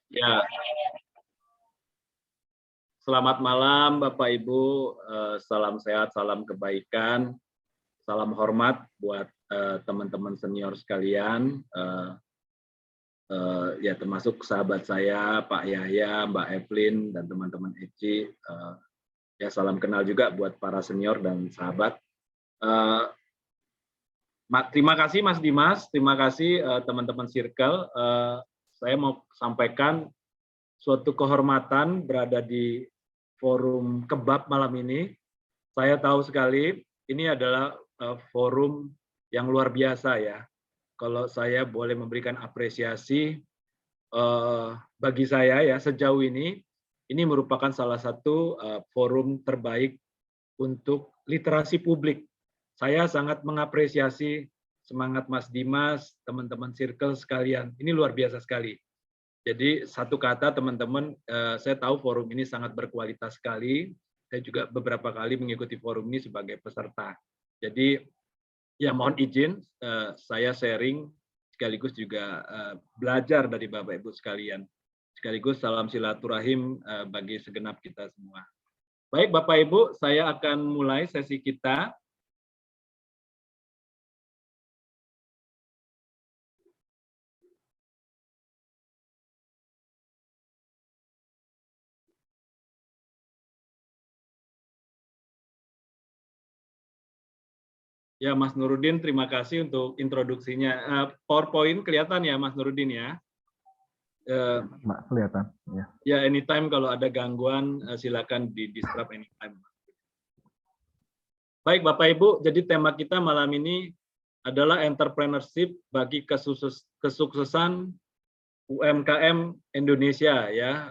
Ya, selamat malam Bapak Ibu, salam sehat, salam kebaikan, salam hormat buat teman-teman senior sekalian, ya termasuk sahabat saya Pak Yahya, Mbak Evelyn, dan teman-teman Eci. Ya salam kenal juga buat para senior dan sahabat. Eh, Terima kasih Mas Dimas, terima kasih teman-teman Circle. Saya mau sampaikan suatu kehormatan berada di forum kebab malam ini. Saya tahu sekali ini adalah forum yang luar biasa ya. Kalau saya boleh memberikan apresiasi bagi saya ya sejauh ini merupakan salah satu forum terbaik untuk literasi publik. Saya sangat mengapresiasi semangat Mas Dimas, teman-teman Circle sekalian. Ini luar biasa sekali. Jadi satu kata teman-teman, saya tahu forum ini sangat berkualitas sekali. Saya juga beberapa kali mengikuti forum ini sebagai peserta. Jadi ya mohon izin saya sharing sekaligus juga belajar dari Bapak Ibu sekalian. Sekaligus salam silaturahim bagi segenap kita semua. Baik Bapak Ibu, saya akan mulai sesi kita. Ya, Mas Nurudin, terima kasih untuk introduksinya. PowerPoint kelihatan ya, Mas Nurudin ya? Mbak, kelihatan. Ya. Ya, anytime kalau ada gangguan, silakan di-disrupt anytime. Baik, Bapak Ibu, jadi tema kita malam ini adalah entrepreneurship bagi kesuksesan UMKM Indonesia ya.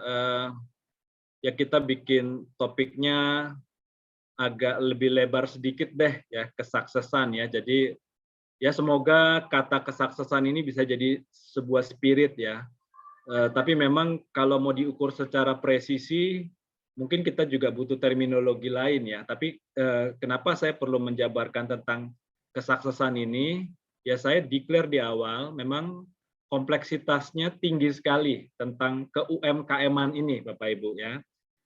Ya kita bikin topiknya agak lebih lebar sedikit deh ya, kesuksesan ya. Jadi ya semoga kata kesuksesan ini bisa jadi sebuah spirit ya. Tapi memang kalau mau diukur secara presisi, mungkin kita juga butuh terminologi lain ya. Tapi kenapa saya perlu menjabarkan tentang kesuksesan ini? Ya saya declare di awal, memang kompleksitasnya tinggi sekali tentang ke-UMKM-an ini, Bapak Ibu ya.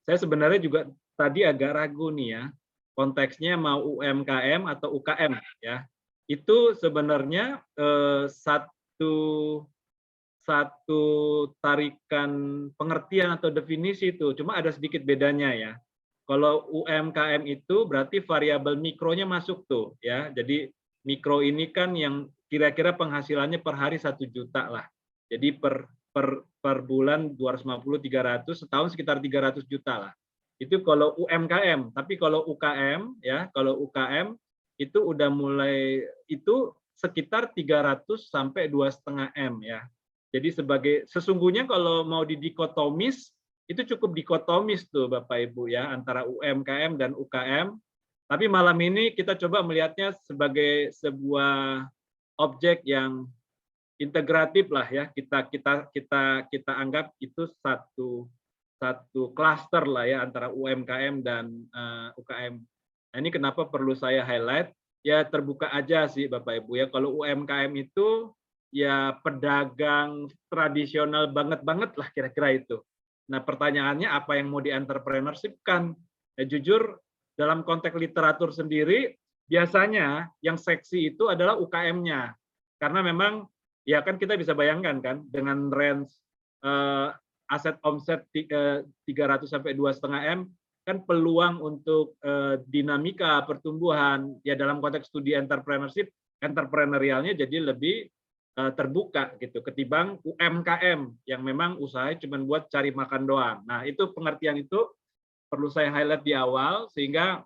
Saya sebenarnya juga tadi agak ragu nih ya, konteksnya mau UMKM atau UKM ya. Itu sebenarnya satu tarikan pengertian atau definisi itu, cuma ada sedikit bedanya ya. Kalau UMKM itu berarti variabel mikronya masuk tuh ya. Jadi mikro ini kan yang kira-kira penghasilannya per hari 1 juta lah. Jadi per bulan 250 300, setahun sekitar 300 juta lah. Itu kalau UMKM, tapi kalau UKM ya, kalau UKM itu udah mulai itu sekitar 300 sampai 2,5 M ya. Jadi sesungguhnya kalau mau didikotomis, itu cukup dikotomis tuh Bapak Ibu ya, antara UMKM dan UKM. Tapi malam ini kita coba melihatnya sebagai sebuah objek yang integratif lah ya. Kita anggap itu satu klaster lah ya antara UMKM dan UKM. Nah, ini kenapa perlu saya highlight? Ya terbuka aja sih Bapak Ibu ya. Kalau UMKM itu ya pedagang tradisional banget lah kira-kira itu. Nah pertanyaannya apa yang mau di-entrepreneurship-kan? Ya, jujur dalam konteks literatur sendiri biasanya yang seksi itu adalah UKM-nya. Karena memang ya kan kita bisa bayangkan kan dengan range aset omset 300 sampai 2,5 M kan peluang untuk dinamika pertumbuhan ya dalam konteks studi entrepreneurialnya jadi lebih terbuka gitu ketimbang UMKM yang memang usahanya cuma buat cari makan doang. Nah, itu pengertian itu perlu saya highlight di awal sehingga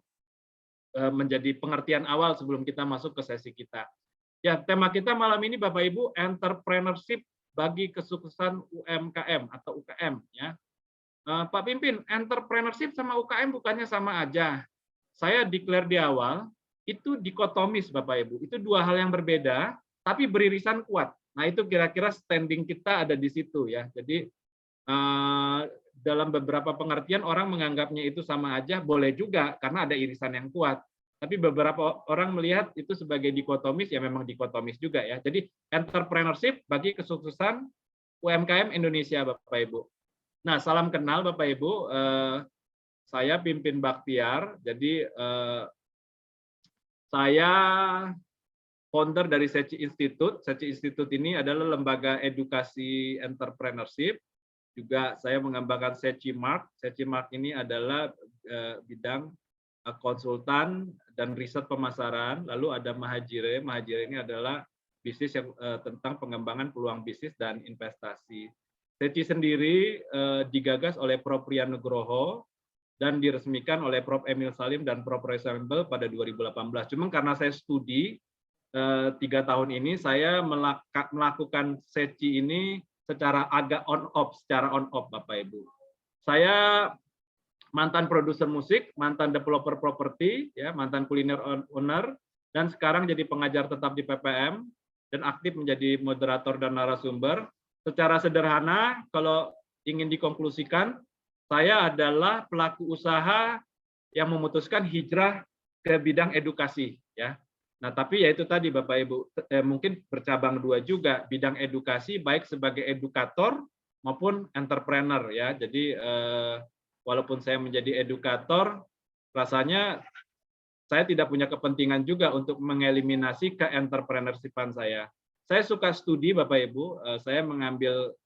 menjadi pengertian awal sebelum kita masuk ke sesi kita. Ya, tema kita malam ini Bapak Ibu entrepreneurship bagi kesuksesan UMKM atau UKM ya. Pak Pimpin, entrepreneurship sama UKM bukannya sama aja. Saya declare di awal itu dikotomis Bapak Ibu. Itu dua hal yang berbeda tapi beririsan kuat. Nah, itu kira-kira standing kita ada di situ ya. Jadi dalam beberapa pengertian orang menganggapnya itu sama aja, boleh juga karena ada irisan yang kuat. Tapi beberapa orang melihat itu sebagai dikotomis, ya memang dikotomis juga ya. Jadi entrepreneurship bagi kesuksesan UMKM Indonesia Bapak Ibu. Nah, salam kenal Bapak Ibu. Saya Pimpin Baktiar. Jadi saya founder dari SECI Institute. SECI Institute ini adalah lembaga edukasi entrepreneurship. Juga saya mengembangkan SECI Mark. SECI Mark ini adalah bidang konsultan dan riset pemasaran. Lalu ada Mahajire. Mahajire ini adalah bisnis yang tentang pengembangan peluang bisnis dan investasi. SECI sendiri digagas oleh Prof. Rian Nugroho dan diresmikan oleh Prof. Emil Salim dan Prof. Roy Sambel pada 2018. Cuma karena saya studi 3 tahun ini, saya melakukan SECI ini secara agak on-off, Bapak Ibu. Saya mantan produser musik, mantan developer properti, ya, mantan kuliner owner, dan sekarang jadi pengajar tetap di PPM, dan aktif menjadi moderator dan narasumber. Secara sederhana, kalau ingin dikonklusikan, saya adalah pelaku usaha yang memutuskan hijrah ke bidang edukasi, ya. Nah, tapi ya itu tadi Bapak Ibu, mungkin bercabang dua juga, bidang edukasi baik sebagai edukator maupun entrepreneur, ya. Jadi walaupun saya menjadi edukator, rasanya saya tidak punya kepentingan juga untuk mengeliminasi ke-entrepreneurship-an saya. Saya suka studi Bapak Ibu, saya mengambil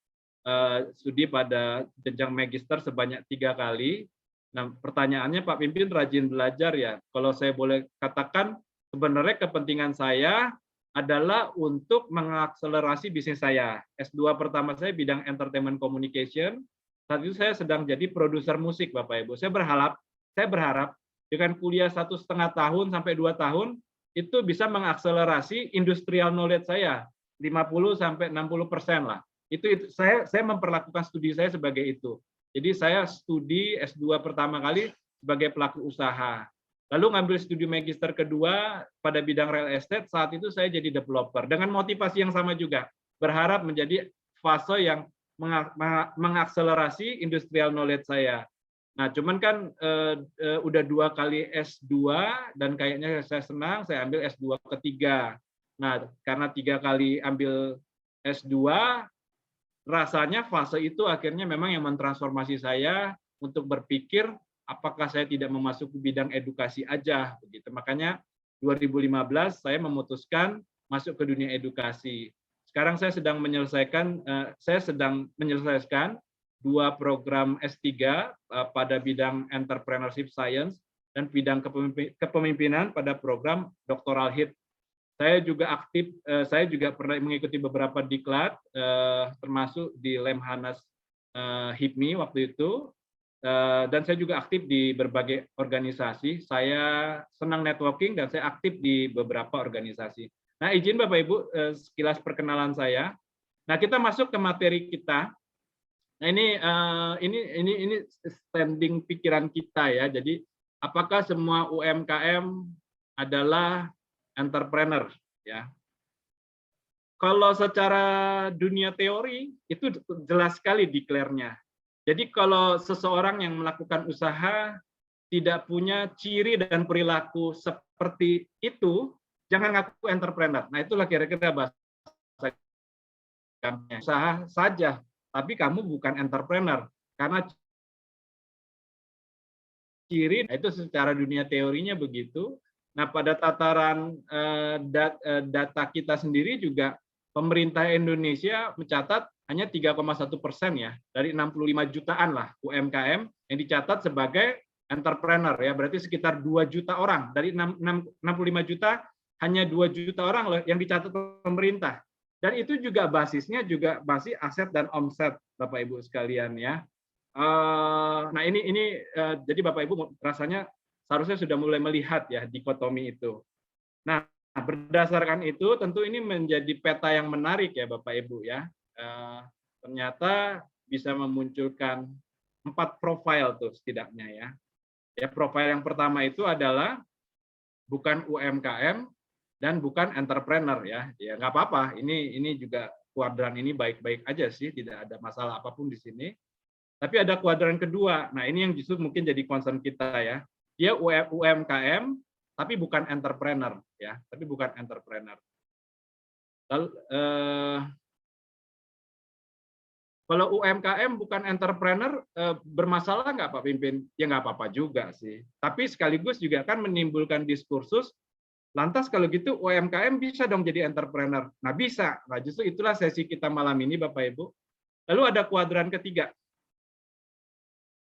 studi pada jenjang magister sebanyak 3 kali. Nah, pertanyaannya Pak Pimpin rajin belajar ya. Kalau saya boleh katakan, sebenarnya kepentingan saya adalah untuk mengakselerasi bisnis saya. S2 pertama saya bidang entertainment communication. Saat itu saya sedang jadi produser musik Bapak Ibu. Saya berharap dengan kuliah 1,5 tahun sampai 2 tahun itu bisa mengakselerasi industrial knowledge saya 50 sampai 60% lah. Itu saya memperlakukan studi saya sebagai itu. Jadi saya studi S2 pertama kali sebagai pelaku usaha. Lalu ngambil studi magister kedua pada bidang real estate, saat itu saya jadi developer. Dengan motivasi yang sama juga, berharap menjadi fase yang mengakselerasi industrial knowledge saya. Nah, cuman kan udah 2 kali S2 dan kayaknya saya senang, saya ambil S2 ketiga. Nah, karena 3 kali ambil S2, rasanya fase itu akhirnya memang yang mentransformasi saya untuk berpikir apakah saya tidak memasuki bidang edukasi aja begitu. Makanya 2015 saya memutuskan masuk ke dunia edukasi. Sekarang saya sedang menyelesaikan 2 program S3 pada bidang entrepreneurship science dan bidang kepemimpinan pada program doktoral HIT. Saya juga pernah mengikuti beberapa diklat, termasuk di Lemhanas HIPMI waktu itu, dan saya juga aktif di berbagai organisasi. Saya senang networking dan saya aktif di beberapa organisasi. Nah, izin Bapak Ibu sekilas perkenalan saya. Nah, kita masuk ke materi kita. Nah, ini standing pikiran kita ya. Jadi, apakah semua UMKM adalah entrepreneur ya? Kalau secara dunia teori itu jelas sekali declare-nya. Jadi kalau seseorang yang melakukan usaha tidak punya ciri dan perilaku seperti itu, jangan ngaku entrepreneur. Nah, itulah kira-kira bahasa usaha saja, tapi kamu bukan entrepreneur karena ciri itu secara dunia teorinya begitu. Nah, pada tataran data kita sendiri juga pemerintah Indonesia mencatat hanya 3,1% ya dari 65 jutaan lah UMKM yang dicatat sebagai entrepreneur ya, berarti sekitar 2 juta orang dari 65 juta hanya 2 juta orang loh yang dicatat pemerintah. Dan itu juga basisnya juga basis aset dan omset Bapak Ibu sekalian ya. Nah ini jadi Bapak Ibu rasanya seharusnya sudah mulai melihat ya dikotomi itu. Nah, berdasarkan itu tentu ini menjadi peta yang menarik ya Bapak Ibu ya. Ternyata bisa memunculkan 4 profil tuh setidaknya ya. Ya, profil yang pertama itu adalah bukan UMKM dan bukan entrepreneur ya. Ya nggak apa-apa. Ini juga kuadran ini baik-baik aja sih, tidak ada masalah apapun di sini. Tapi ada kuadran kedua. Nah, ini yang justru mungkin jadi concern kita ya. Dia UMKM tapi bukan entrepreneur ya, tapi bukan entrepreneur. Lalu Kalau UMKM bukan entrepreneur, bermasalah nggak Pak Pimpin? Ya nggak apa-apa juga sih. Tapi sekaligus juga kan menimbulkan diskursus, lantas kalau gitu UMKM bisa dong jadi entrepreneur. Nah bisa. Nah justru itulah sesi kita malam ini Bapak Ibu. Lalu ada kuadran ketiga.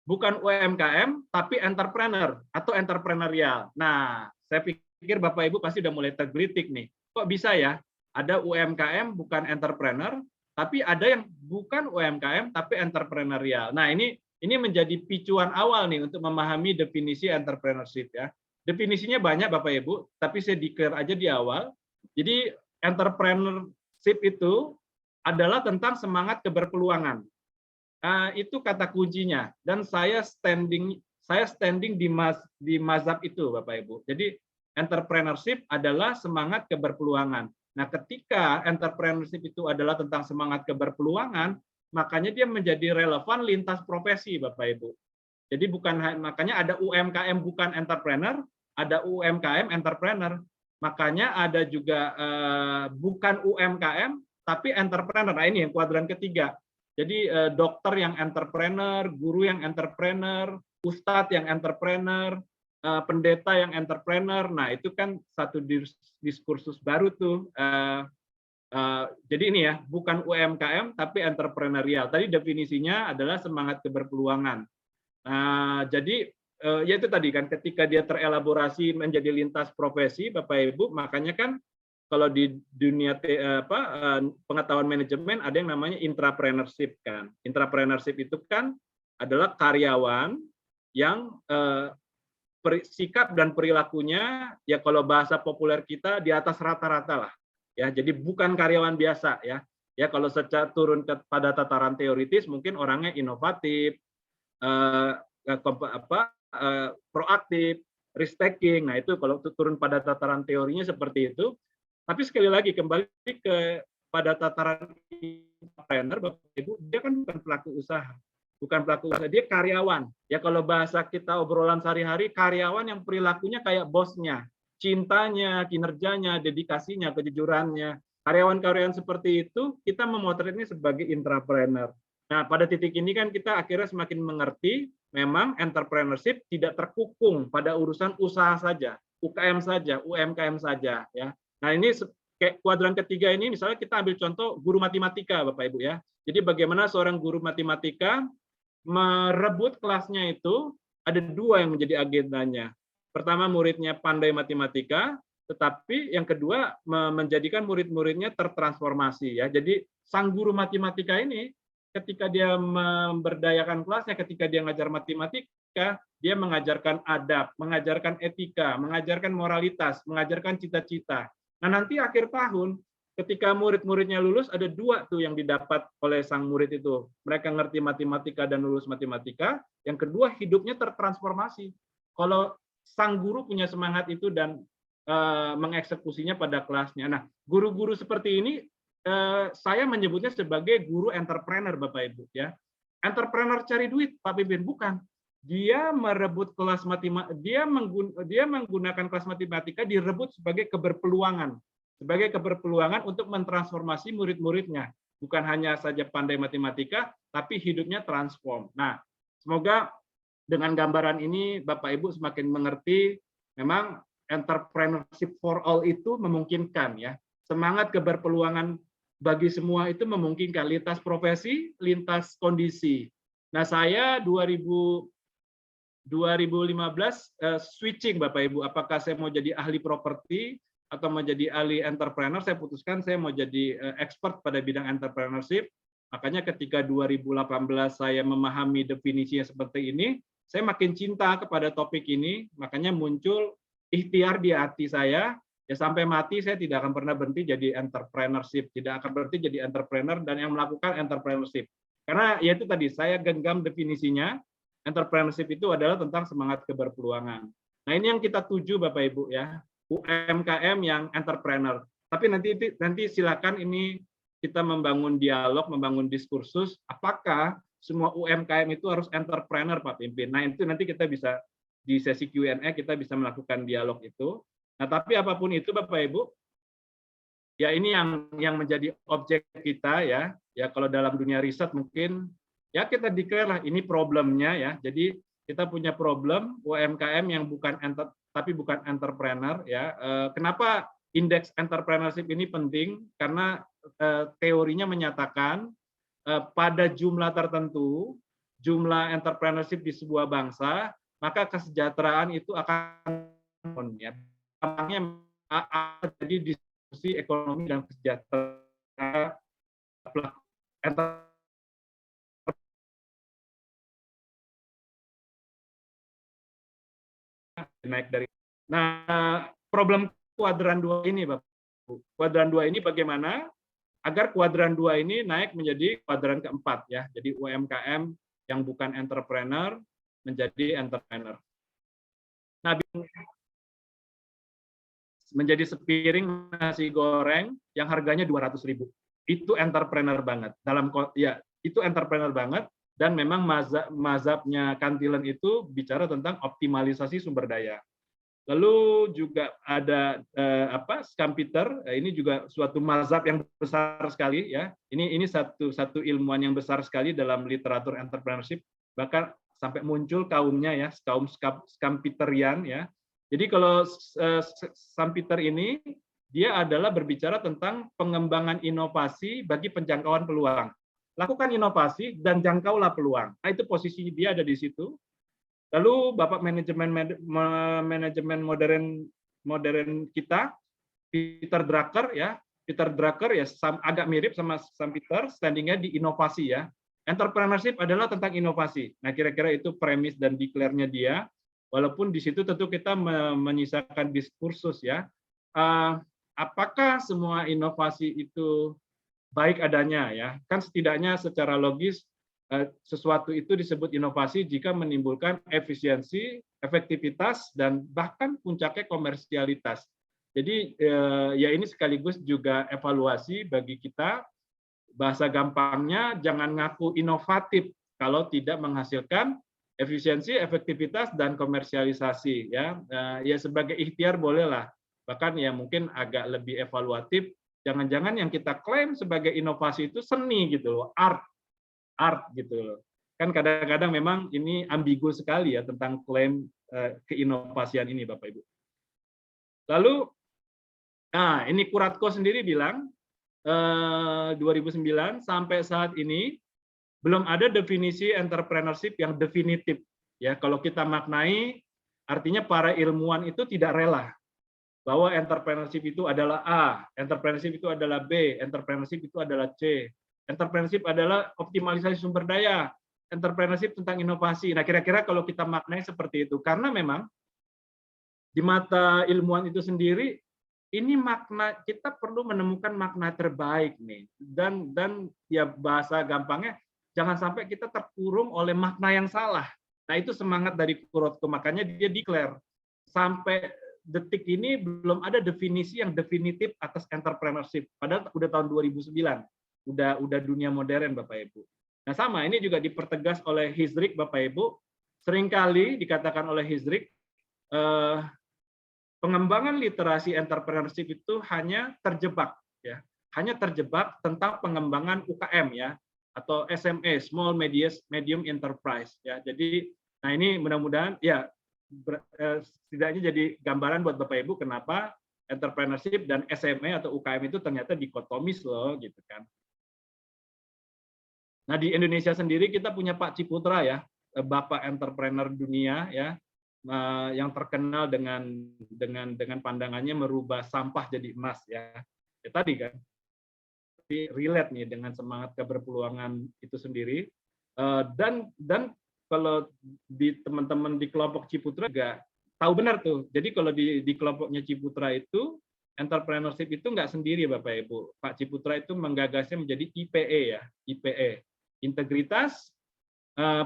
Bukan UMKM, tapi entrepreneur atau entrepreneurial. Nah, saya pikir Bapak Ibu pasti udah mulai tergelitik nih. Kok bisa ya? Ada UMKM bukan entrepreneur, tapi ada yang bukan UMKM tapi entrepreneurial. Nah, ini menjadi picuan awal nih untuk memahami definisi entrepreneurship ya. Definisinya banyak Bapak Ibu, tapi saya declare aja di awal. Jadi entrepreneurship itu adalah tentang semangat keberpeluangan. Itu kata kuncinya. Dan saya standing di mazhab itu Bapak Ibu. Jadi entrepreneurship adalah semangat keberpeluangan. Nah, ketika entrepreneurship itu adalah tentang semangat keberpeluangan, makanya dia menjadi relevan lintas profesi, Bapak Ibu. Jadi makanya ada UMKM bukan entrepreneur, ada UMKM entrepreneur. Makanya ada juga bukan UMKM tapi entrepreneur. Nah, ini yang kuadran ketiga. Jadi dokter yang entrepreneur, guru yang entrepreneur, ustadz yang entrepreneur, pendeta yang entrepreneur. Nah, itu kan satu diskursus baru tuh. Jadi ini ya, bukan UMKM tapi entrepreneurial. Tadi definisinya adalah semangat keberpeluangan. Jadi ya itu tadi kan, ketika dia terelaborasi menjadi lintas profesi, Bapak Ibu, makanya kan kalau di dunia pengetahuan manajemen ada yang namanya intrapreneurship kan. Intrapreneurship itu kan adalah karyawan yang sikap dan perilakunya ya kalau bahasa populer kita di atas rata-rata lah. Ya, jadi bukan karyawan biasa ya. Ya kalau secara turun pada tataran teoritis mungkin orangnya inovatif, proaktif, risk taking. Nah, itu kalau turun pada tataran teorinya seperti itu. Tapi sekali lagi kembali pada tataran entrepreneur, Bapak Ibu, dia kan bukan pelaku usaha. Bukan pelaku usaha, dia karyawan. Ya kalau bahasa kita obrolan sehari-hari, karyawan yang perilakunya kayak bosnya. Cintanya, kinerjanya, dedikasinya, kejujurannya. Karyawan-karyawan seperti itu, kita memotretnya sebagai intrapreneur. Nah, pada titik ini kan kita akhirnya semakin mengerti, memang entrepreneurship tidak terkukung pada urusan usaha saja, UKM saja, UMKM saja. Ya. Nah, ini kayak kuadran ketiga ini, misalnya kita ambil contoh guru matematika, Bapak Ibu ya. Jadi bagaimana seorang guru matematika merebut kelasnya itu, ada dua yang menjadi agendanya. Pertama, muridnya pandai matematika, tetapi yang kedua menjadikan murid-muridnya tertransformasi ya. Jadi sang guru matematika ini ketika dia memberdayakan kelasnya, ketika dia mengajar matematika, dia mengajarkan adab, mengajarkan etika, mengajarkan moralitas, mengajarkan cita-cita. Nah, nanti akhir tahun ketika murid-muridnya lulus, ada dua tuh yang didapat oleh sang murid itu. Mereka ngerti matematika dan lulus matematika. Yang kedua, hidupnya tertransformasi. Kalau sang guru punya semangat itu dan mengeksekusinya pada kelasnya. Nah, guru-guru seperti ini saya menyebutnya sebagai guru entrepreneur, Bapak Ibu. Ya, entrepreneur cari duit, Pak Pimpin, bukan. Dia merebut kelas matematika, dia menggunakan kelas matematika direbut sebagai keberpeluangan untuk mentransformasi murid-muridnya. Bukan hanya saja pandai matematika, tapi hidupnya transform. Nah, semoga dengan gambaran ini Bapak Ibu semakin mengerti memang entrepreneurship for all itu memungkinkan ya. Semangat keberpeluangan bagi semua itu memungkinkan, lintas profesi, lintas kondisi. Nah, saya 2015 switching Bapak Ibu, apakah saya mau jadi ahli properti atau mau jadi ahli entrepreneur, saya putuskan saya mau jadi expert pada bidang entrepreneurship. Makanya ketika 2018 saya memahami definisinya seperti ini, saya makin cinta kepada topik ini, makanya muncul ikhtiar di hati saya, ya sampai mati saya tidak akan pernah berhenti jadi entrepreneurship, tidak akan berhenti jadi entrepreneur dan yang melakukan entrepreneurship. Karena ya itu tadi, saya genggam definisinya, entrepreneurship itu adalah tentang semangat keberpeluangan. Nah, ini yang kita tuju Bapak Ibu ya. UMKM yang entrepreneur. Tapi nanti silakan ini kita membangun dialog, membangun diskursus. Apakah semua UMKM itu harus entrepreneur, Pak Pimpin? Nah, itu nanti kita bisa di sesi Q&A kita bisa melakukan dialog itu. Nah, tapi apapun itu, Bapak Ibu, ya ini yang menjadi objek kita ya. Ya kalau dalam dunia riset mungkin ya kita declare lah ini problemnya ya. Jadi kita punya problem UMKM yang tapi bukan entrepreneur ya. Kenapa indeks entrepreneurship ini penting? Karena teorinya menyatakan pada jumlah tertentu, jumlah entrepreneurship di sebuah bangsa, maka kesejahteraan itu akan ya. Gampangnya jadi diskusi ekonomi dan kesejahteraan naik dari. Nah, problem kuadran 2 ini, Bapak. Kuadran 2 ini bagaimana agar kuadran 2 ini naik menjadi kuadran keempat ya. Jadi UMKM yang bukan entrepreneur menjadi entrepreneur. Nah, menjadi sepiring nasi goreng yang harganya 200.000. Itu entrepreneur banget. Itu entrepreneur banget dan memang mazhabnya Cantillon itu bicara tentang optimalisasi sumber daya. Lalu juga ada Schumpeter, ini juga suatu mazhab yang besar sekali ya. Ini satu ilmuwan yang besar sekali dalam literatur entrepreneurship, bahkan sampai muncul kaumnya ya, kaum Schumpeterian ya. Jadi kalau Schumpeter ini dia adalah berbicara tentang pengembangan inovasi bagi penjangkauan peluang. Lakukan inovasi dan jangkaulah peluang. Nah, itu posisi dia ada di situ. Lalu Bapak manajemen modern kita, Peter Drucker ya. Peter Drucker ya agak mirip sama Schumpeter, standingnya di inovasi ya. Entrepreneurship adalah tentang inovasi. Nah, kira-kira itu premis dan declare-nya dia. Walaupun di situ tentu kita menyisakan diskursus ya. Apakah semua inovasi itu baik adanya ya? Kan setidaknya secara logis sesuatu itu disebut inovasi jika menimbulkan efisiensi, efektivitas, dan bahkan puncaknya komersialitas. Jadi ya ini sekaligus juga evaluasi bagi kita. Bahasa gampangnya jangan ngaku inovatif kalau tidak menghasilkan efisiensi, efektivitas, dan komersialisasi ya. Ya sebagai ikhtiar bolehlah. Bahkan ya mungkin agak lebih evaluatif. Jangan-jangan yang kita klaim sebagai inovasi itu seni gitu loh, art gitu loh. Kan kadang-kadang memang ini ambigu sekali ya tentang klaim keinovasian ini Bapak Ibu. Lalu ini Kuratko sendiri bilang 2009 sampai saat ini belum ada definisi entrepreneurship yang definitif ya. Kalau kita maknai artinya para ilmuwan itu tidak rela bahwa entrepreneurship itu adalah A, entrepreneurship itu adalah B, entrepreneurship itu adalah C. Entrepreneurship adalah optimalisasi sumber daya, entrepreneurship tentang inovasi. Nah, kira-kira kalau kita maknai seperti itu, karena memang di mata ilmuwan itu sendiri, ini makna kita perlu menemukan makna terbaik nih. Dan ya bahasa gampangnya, jangan sampai kita terkurung oleh makna yang salah. Nah, itu semangat dari Kuratko, makanya dia declare sampai detik ini belum ada definisi yang definitif atas entrepreneurship. Padahal udah tahun 2009. Udah dunia modern Bapak Ibu. Nah sama ini juga dipertegas oleh Hizrik Bapak Ibu. Seringkali dikatakan oleh Hizrik pengembangan literasi entrepreneurship itu hanya terjebak ya, hanya terjebak tentang pengembangan UKM ya atau SME small medium enterprise ya. Jadi nah ini mudah-mudahan ya setidaknya jadi gambaran buat Bapak Ibu kenapa entrepreneurship dan SME atau UKM itu ternyata dikotomis loh gitu kan. Nah di Indonesia sendiri kita punya Pak Ciputra ya, Bapak entrepreneur dunia ya, yang terkenal dengan pandangannya merubah sampah jadi emas ya. Tadi kan, relate nih dengan semangat keberpeluangan itu sendiri. Dan kalau di teman-teman di kelompok Ciputra juga tahu benar tuh. Jadi kalau di kelompoknya Ciputra itu entrepreneurship itu nggak sendiri Bapak Ibu. Pak Ciputra itu menggagasnya menjadi IPE ya, IPE. Integritas,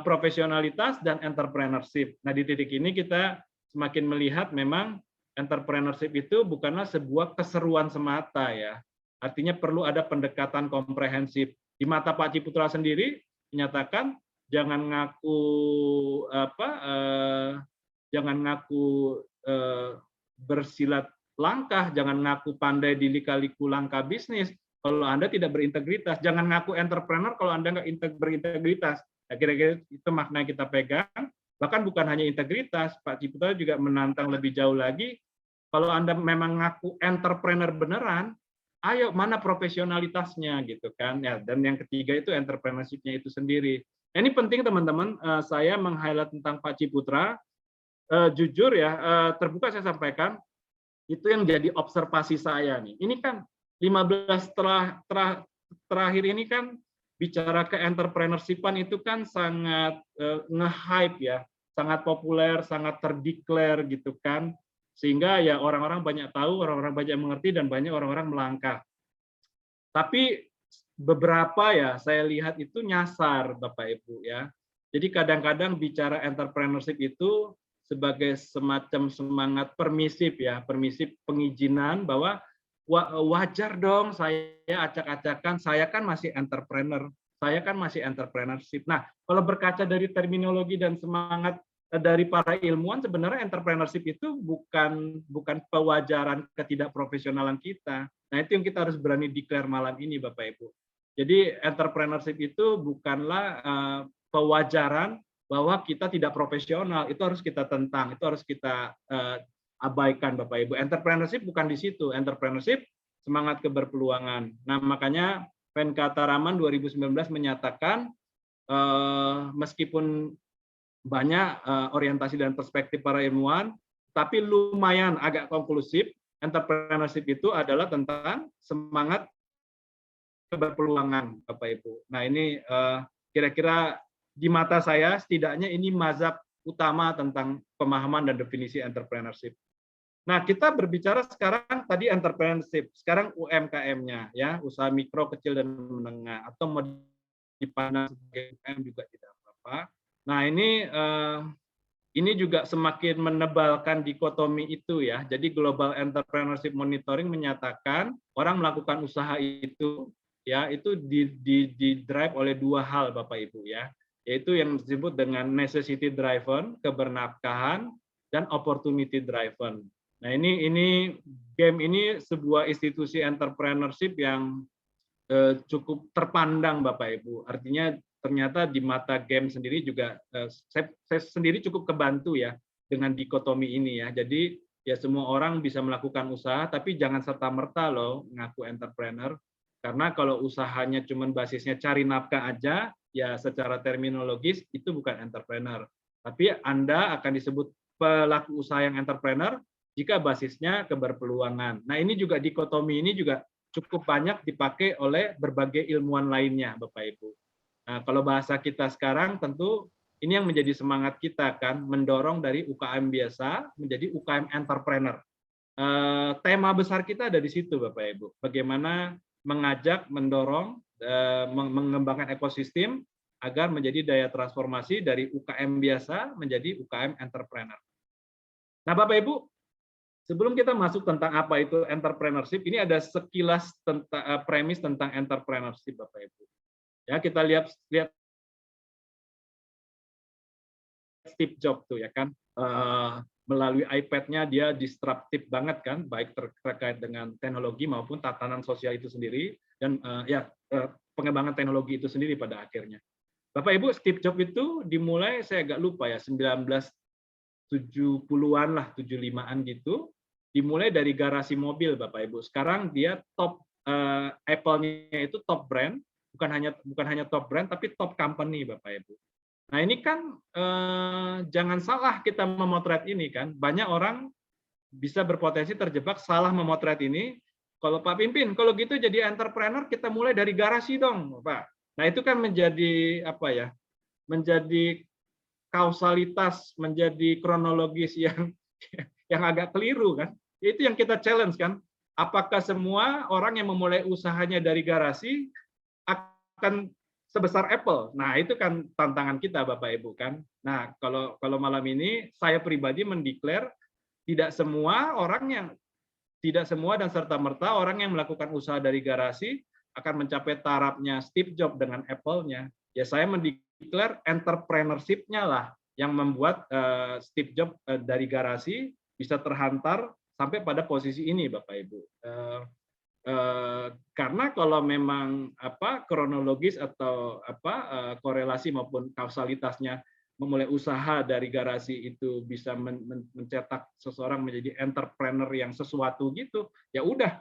profesionalitas, dan entrepreneurship. Nah, di titik ini kita semakin melihat memang entrepreneurship itu bukanlah sebuah keseruan semata ya. Artinya perlu ada pendekatan komprehensif. Di mata Pak Ciputra sendiri menyatakan jangan ngaku bersilat langkah, jangan ngaku pandai di lika-liku langkah bisnis, kalau Anda tidak berintegritas. Jangan ngaku entrepreneur kalau Anda nggak berintegritas. Nah, kira-kira itu makna yang kita pegang. Bahkan bukan hanya integritas, Pak Ciputra juga menantang lebih jauh lagi. Kalau Anda memang ngaku entrepreneur beneran, ayo mana profesionalitasnya gitu kan. Ya, dan yang ketiga itu entrepreneurship-nya itu sendiri. Nah, ini penting teman-teman, saya meng-highlight tentang Pak Ciputra. Jujur ya, terbuka saya sampaikan, itu yang jadi observasi saya nih. Ini kan 15 terakhir ini kan bicara ke entrepreneurship-an itu kan sangat nge-hype ya, sangat populer, sangat terdeklar gitu kan. Sehingga ya orang-orang banyak tahu, orang-orang banyak mengerti, dan banyak orang-orang melangkah. Tapi beberapa ya saya lihat itu nyasar Bapak Ibu ya. Jadi kadang-kadang bicara entrepreneurship itu sebagai semacam semangat permisif ya, permisif pengizinan bahwa wajar dong saya acak-acakan, saya kan masih entrepreneur, saya kan masih entrepreneurship. Nah, kalau berkaca dari terminologi dan semangat dari para ilmuwan, sebenarnya entrepreneurship itu bukan pewajaran ketidakprofesionalan kita. Nah, itu yang kita harus berani declare malam ini, Bapak Ibu. Jadi entrepreneurship itu bukanlah pewajaran bahwa kita tidak profesional, itu harus kita tentang, itu harus kita abaikan, Bapak Ibu. Entrepreneurship bukan di situ. Entrepreneurship semangat keberpeluangan. Nah, makanya Venkataraman 2019 menyatakan meskipun banyak orientasi dan perspektif para ilmuwan, tapi lumayan agak konklusif, entrepreneurship itu adalah tentang semangat keberpeluangan, Bapak Ibu. Nah, ini kira-kira di mata saya setidaknya ini mazhab utama tentang pemahaman dan definisi entrepreneurship. Nah, kita berbicara sekarang tadi entrepreneurship, sekarang UMKM-nya ya, usaha mikro, kecil dan menengah, atau mau dipandang sebagai UMKM juga tidak apa-apa. Nah, ini juga semakin menebalkan dikotomi itu ya. Jadi Global Entrepreneurship Monitoring menyatakan orang melakukan usaha itu ya itu di drive oleh dua hal Bapak Ibu ya, yaitu yang disebut dengan necessity driven, kebernafahan, dan opportunity driven. Nah, ini GEM ini sebuah institusi entrepreneurship yang cukup terpandang Bapak Ibu. Artinya ternyata di mata GEM sendiri juga saya sendiri cukup kebantu ya dengan dikotomi ini ya. Jadi ya semua orang bisa melakukan usaha, tapi jangan serta-merta loh ngaku entrepreneur. Karena kalau usahanya cuma basisnya cari nafkah aja, ya secara terminologis itu bukan entrepreneur. Tapi Anda akan disebut pelaku usaha yang entrepreneur jika basisnya keberpeluangan. Nah, ini juga dikotomi ini juga cukup banyak dipakai oleh berbagai ilmuwan lainnya, Bapak Ibu. Nah, kalau bahasa kita sekarang tentu ini yang menjadi semangat kita kan, mendorong dari UKM biasa menjadi UKM entrepreneur. Tema besar kita ada di situ, Bapak Ibu. Bagaimana mengajak, mendorong, mengembangkan ekosistem agar menjadi daya transformasi dari UKM biasa menjadi UKM entrepreneur. Nah, Bapak Ibu, sebelum kita masuk tentang apa itu entrepreneurship, ini ada sekilas tentang premis tentang entrepreneurship, Bapak Ibu. Ya, kita lihat Steve Jobs tuh ya kan, melalui iPad-nya dia disruptif banget kan, baik terkait dengan teknologi maupun tatanan sosial itu sendiri, dan pengembangan teknologi itu sendiri pada akhirnya. Bapak Ibu, Steve Jobs itu dimulai, saya agak lupa ya, 1970-an lah, 75-an gitu, dimulai dari garasi mobil, Bapak Ibu. Sekarang dia top, Apple-nya itu top brand, bukan hanya top brand, tapi top company, Bapak Ibu. Nah, ini kan jangan salah kita memotret ini kan. Banyak orang bisa berpotensi terjebak salah memotret ini. Kalau Pak Pimpin, kalau gitu jadi entrepreneur kita mulai dari garasi dong, Pak. Nah, itu kan menjadi apa ya? Menjadi kausalitas, menjadi kronologis yang agak keliru kan. Itu yang kita challenge kan. Apakah semua orang yang memulai usahanya dari garasi akan sebesar Apple? Nah, itu kan tantangan kita Bapak Ibu kan. Nah, kalau malam ini saya pribadi mendeklar tidak semua dan serta-merta orang yang melakukan usaha dari garasi akan mencapai tarafnya Steve Jobs dengan Apple-nya. Ya, saya mendeklar entrepreneurship-nya lah yang membuat Steve Jobs dari garasi bisa terhantar sampai pada posisi ini, Bapak Ibu. Karena kalau memang kronologis atau korelasi maupun kausalitasnya memulai usaha dari garasi itu bisa mencetak seseorang menjadi entrepreneur yang sesuatu gitu, ya udah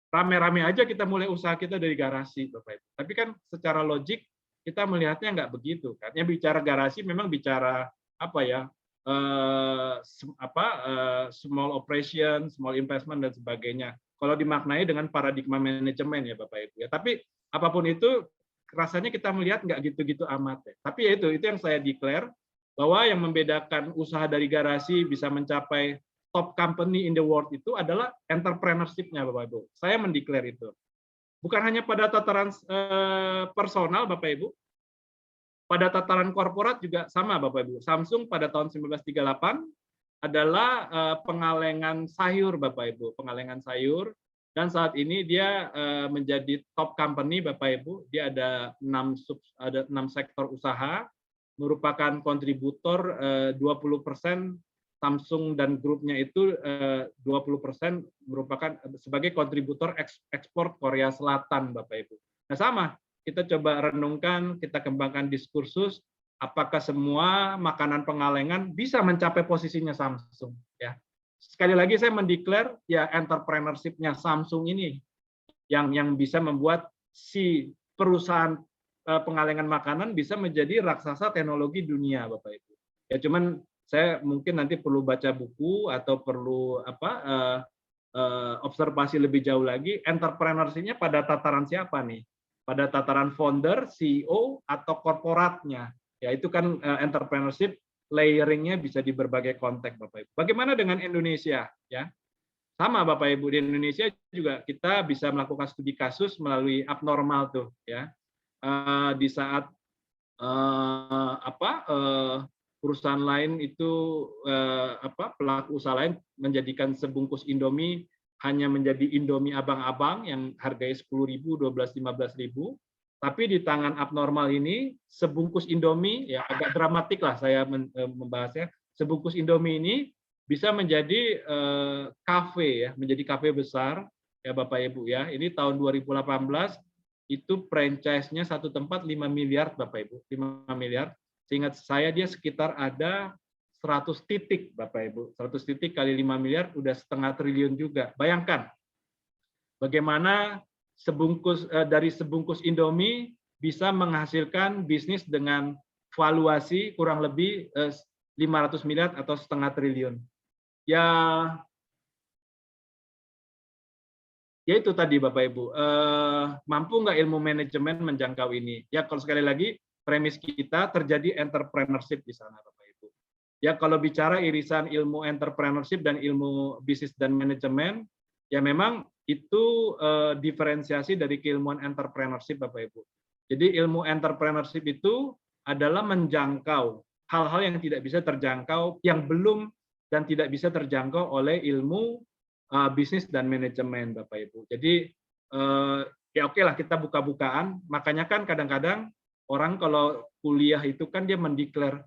rame-rame aja kita mulai usaha kita dari garasi, Bapak Ibu. Tapi kan secara logik kita melihatnya nggak begitu kan. Yang bicara garasi memang bicara small operation, small investment dan sebagainya. Kalau dimaknai dengan paradigma manajemen ya Bapak Ibu ya. Tapi apapun itu rasanya kita melihat nggak gitu-gitu amat ya. Tapi ya itu yang saya declare bahwa yang membedakan usaha dari garasi bisa mencapai top company in the world itu adalah entrepreneurship-nya Bapak Ibu. Saya mendeklar itu. Bukan hanya pada tataran personal Bapak Ibu, pada tataran korporat juga sama Bapak Ibu. Samsung pada tahun 1938 adalah pengalengan sayur Bapak Ibu, pengalengan sayur, dan saat ini dia menjadi top company Bapak Ibu. Dia ada 6 sektor usaha, merupakan kontributor 20%. Samsung dan grupnya itu 20% merupakan sebagai kontributor ekspor Korea Selatan Bapak Ibu. Nah sama, kita coba renungkan, kita kembangkan diskursus apakah semua makanan pengalengan bisa mencapai posisinya Samsung ya. Sekali lagi saya mendeklar ya entrepreneurship-nya Samsung ini yang bisa membuat si perusahaan pengalengan makanan bisa menjadi raksasa teknologi dunia Bapak Ibu. Ya cuman saya mungkin nanti perlu baca buku atau perlu observasi lebih jauh lagi entrepreneurship-nya pada tataran siapa nih? Pada tataran founder, CEO atau korporatnya. Ya itu kan entrepreneurship layering-nya bisa di berbagai konteks Bapak Ibu. Bagaimana dengan Indonesia ya? Sama Bapak Ibu, di Indonesia juga kita bisa melakukan studi kasus melalui abnormal tuh ya. Di saat perusahaan lain itu pelaku usaha lain menjadikan sebungkus Indomie hanya menjadi Indomie abang-abang yang harganya 10.000, 12.000, 15.000. Tapi di tangan abnormal ini sebungkus Indomie ya agak dramatik lah saya membahasnya. Sebungkus Indomie ini bisa menjadi kafe ya, menjadi kafe besar ya Bapak Ibu ya. Ini tahun 2018 itu franchise-nya satu tempat 5 miliar Bapak Ibu, 5 miliar. Seingat saya dia sekitar ada 100 titik Bapak Ibu. 100 titik kali 5 miliar udah setengah triliun juga. Bayangkan bagaimana dari sebungkus Indomie bisa menghasilkan bisnis dengan valuasi kurang lebih 500 miliar atau setengah triliun. Ya itu tadi Bapak Ibu. Mampu nggak ilmu manajemen menjangkau ini? Ya kalau sekali lagi premis kita terjadi entrepreneurship di sana Bapak Ibu. Ya kalau bicara irisan ilmu entrepreneurship dan ilmu bisnis dan manajemen, ya memang itu diferensiasi dari keilmuan entrepreneurship Bapak Ibu. Jadi ilmu entrepreneurship itu adalah menjangkau hal-hal yang tidak bisa terjangkau, yang belum dan tidak bisa terjangkau oleh ilmu bisnis dan manajemen Bapak Ibu. Jadi ya oke lah kita buka-bukaan, makanya kan kadang-kadang orang kalau kuliah itu kan dia mendeklar,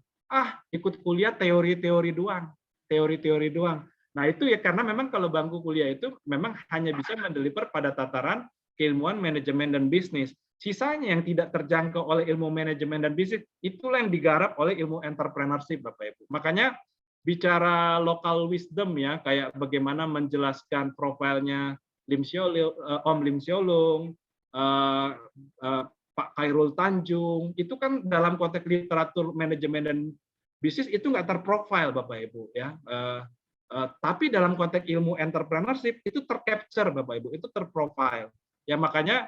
ikut kuliah teori-teori doang, teori-teori doang. Nah itu ya karena memang kalau bangku kuliah itu memang hanya bisa mendeliver pada tataran keilmuan manajemen dan bisnis. Sisanya yang tidak terjangkau oleh ilmu manajemen dan bisnis, itulah yang digarap oleh ilmu entrepreneurship Bapak Ibu. Makanya bicara local wisdom ya, kayak bagaimana menjelaskan profilnya Om Lim Siolung, Pak Khairul Tanjung, itu kan dalam konteks literatur manajemen dan bisnis itu nggak terprofil Bapak Ibu ya. Tapi dalam konteks ilmu entrepreneurship itu tercapture Bapak Ibu, itu terprofile. Ya makanya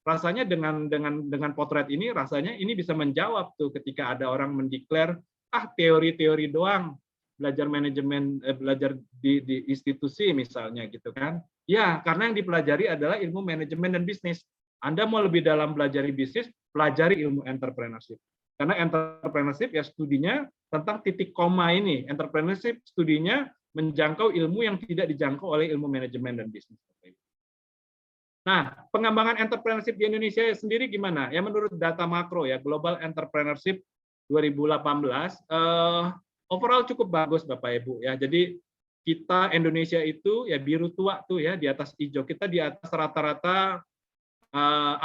rasanya dengan potret ini rasanya ini bisa menjawab tuh ketika ada orang mendeklar teori-teori doang, belajar manajemen belajar di institusi misalnya gitu kan. Ya, karena yang dipelajari adalah ilmu manajemen dan bisnis. Anda mau lebih dalam belajar bisnis, pelajari ilmu entrepreneurship. Karena entrepreneurship ya studinya tentang titik koma ini. Entrepreneurship studinya menjangkau ilmu yang tidak dijangkau oleh ilmu manajemen dan bisnis. Nah, pengembangan entrepreneurship di Indonesia sendiri gimana? Ya menurut data makro ya, Global Entrepreneurship 2018, overall cukup bagus Bapak Ibu ya. Jadi kita Indonesia itu ya biru tua tuh ya, di atas hijau. Kita di atas rata-rata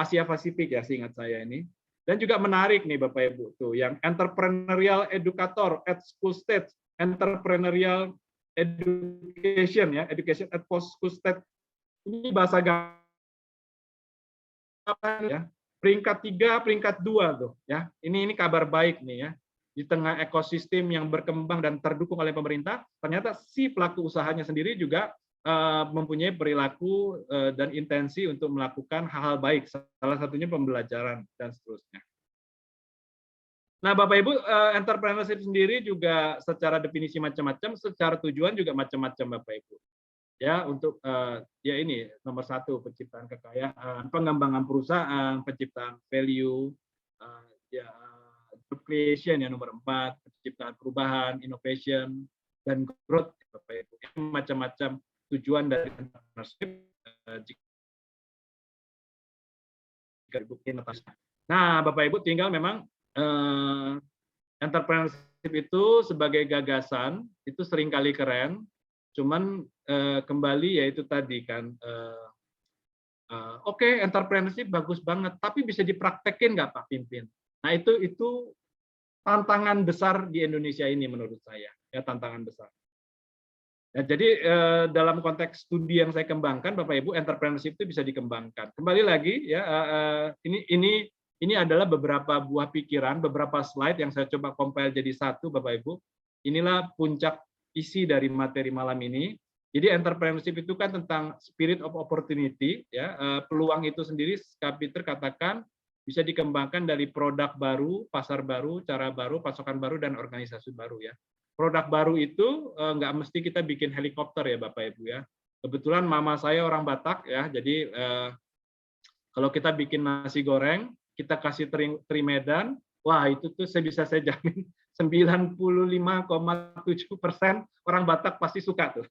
Asia Pasifik ya, seingat saya ini. Dan juga menarik nih Bapak Ibu tuh, yang entrepreneurial educator at school stage, entrepreneurial education ya, education at post school stage. Ini bahasa gampang ya. Peringkat 3, peringkat 2 tuh ya. Ini kabar baik nih ya. Di tengah ekosistem yang berkembang dan terdukung oleh pemerintah, ternyata si pelaku usahanya sendiri juga mempunyai perilaku dan intensi untuk melakukan hal-hal baik, salah satunya pembelajaran dan seterusnya. Nah, Bapak Ibu, entrepreneurship sendiri juga secara definisi macam-macam, secara tujuan juga macam-macam, Bapak Ibu. Ya, untuk ya ini nomor 1 penciptaan kekayaan, pengembangan perusahaan, penciptaan value, ya job creation ya nomor 4, penciptaan perubahan, innovation dan growth, Bapak Ibu. Macam-macam tujuan dari entrepreneurship jika dibuktikan. Nah, Bapak Ibu, tinggal memang entrepreneurship itu sebagai gagasan itu seringkali keren, cuman kembali yaitu tadi kan, oke, entrepreneurship bagus banget, tapi bisa dipraktekin nggak Pak Pimpin? Nah itu tantangan besar di Indonesia ini menurut saya, ya tantangan besar. Ya, jadi dalam konteks studi yang saya kembangkan, Bapak Ibu, entrepreneurship itu bisa dikembangkan. Kembali lagi ya, ini adalah beberapa buah pikiran, beberapa slide yang saya coba compile jadi satu, Bapak Ibu. Inilah puncak isi dari materi malam ini. Jadi entrepreneurship itu kan tentang spirit of opportunity, ya. Peluang itu sendiri, Kak Peter katakan bisa dikembangkan dari produk baru, pasar baru, cara baru, pasokan baru, dan organisasi baru ya. Produk baru itu nggak mesti kita bikin helikopter ya Bapak Ibu ya. Kebetulan mama saya orang Batak ya, jadi kalau kita bikin nasi goreng, kita kasih teri Medan, wah itu tuh saya jamin 95,7% orang Batak pasti suka tuh.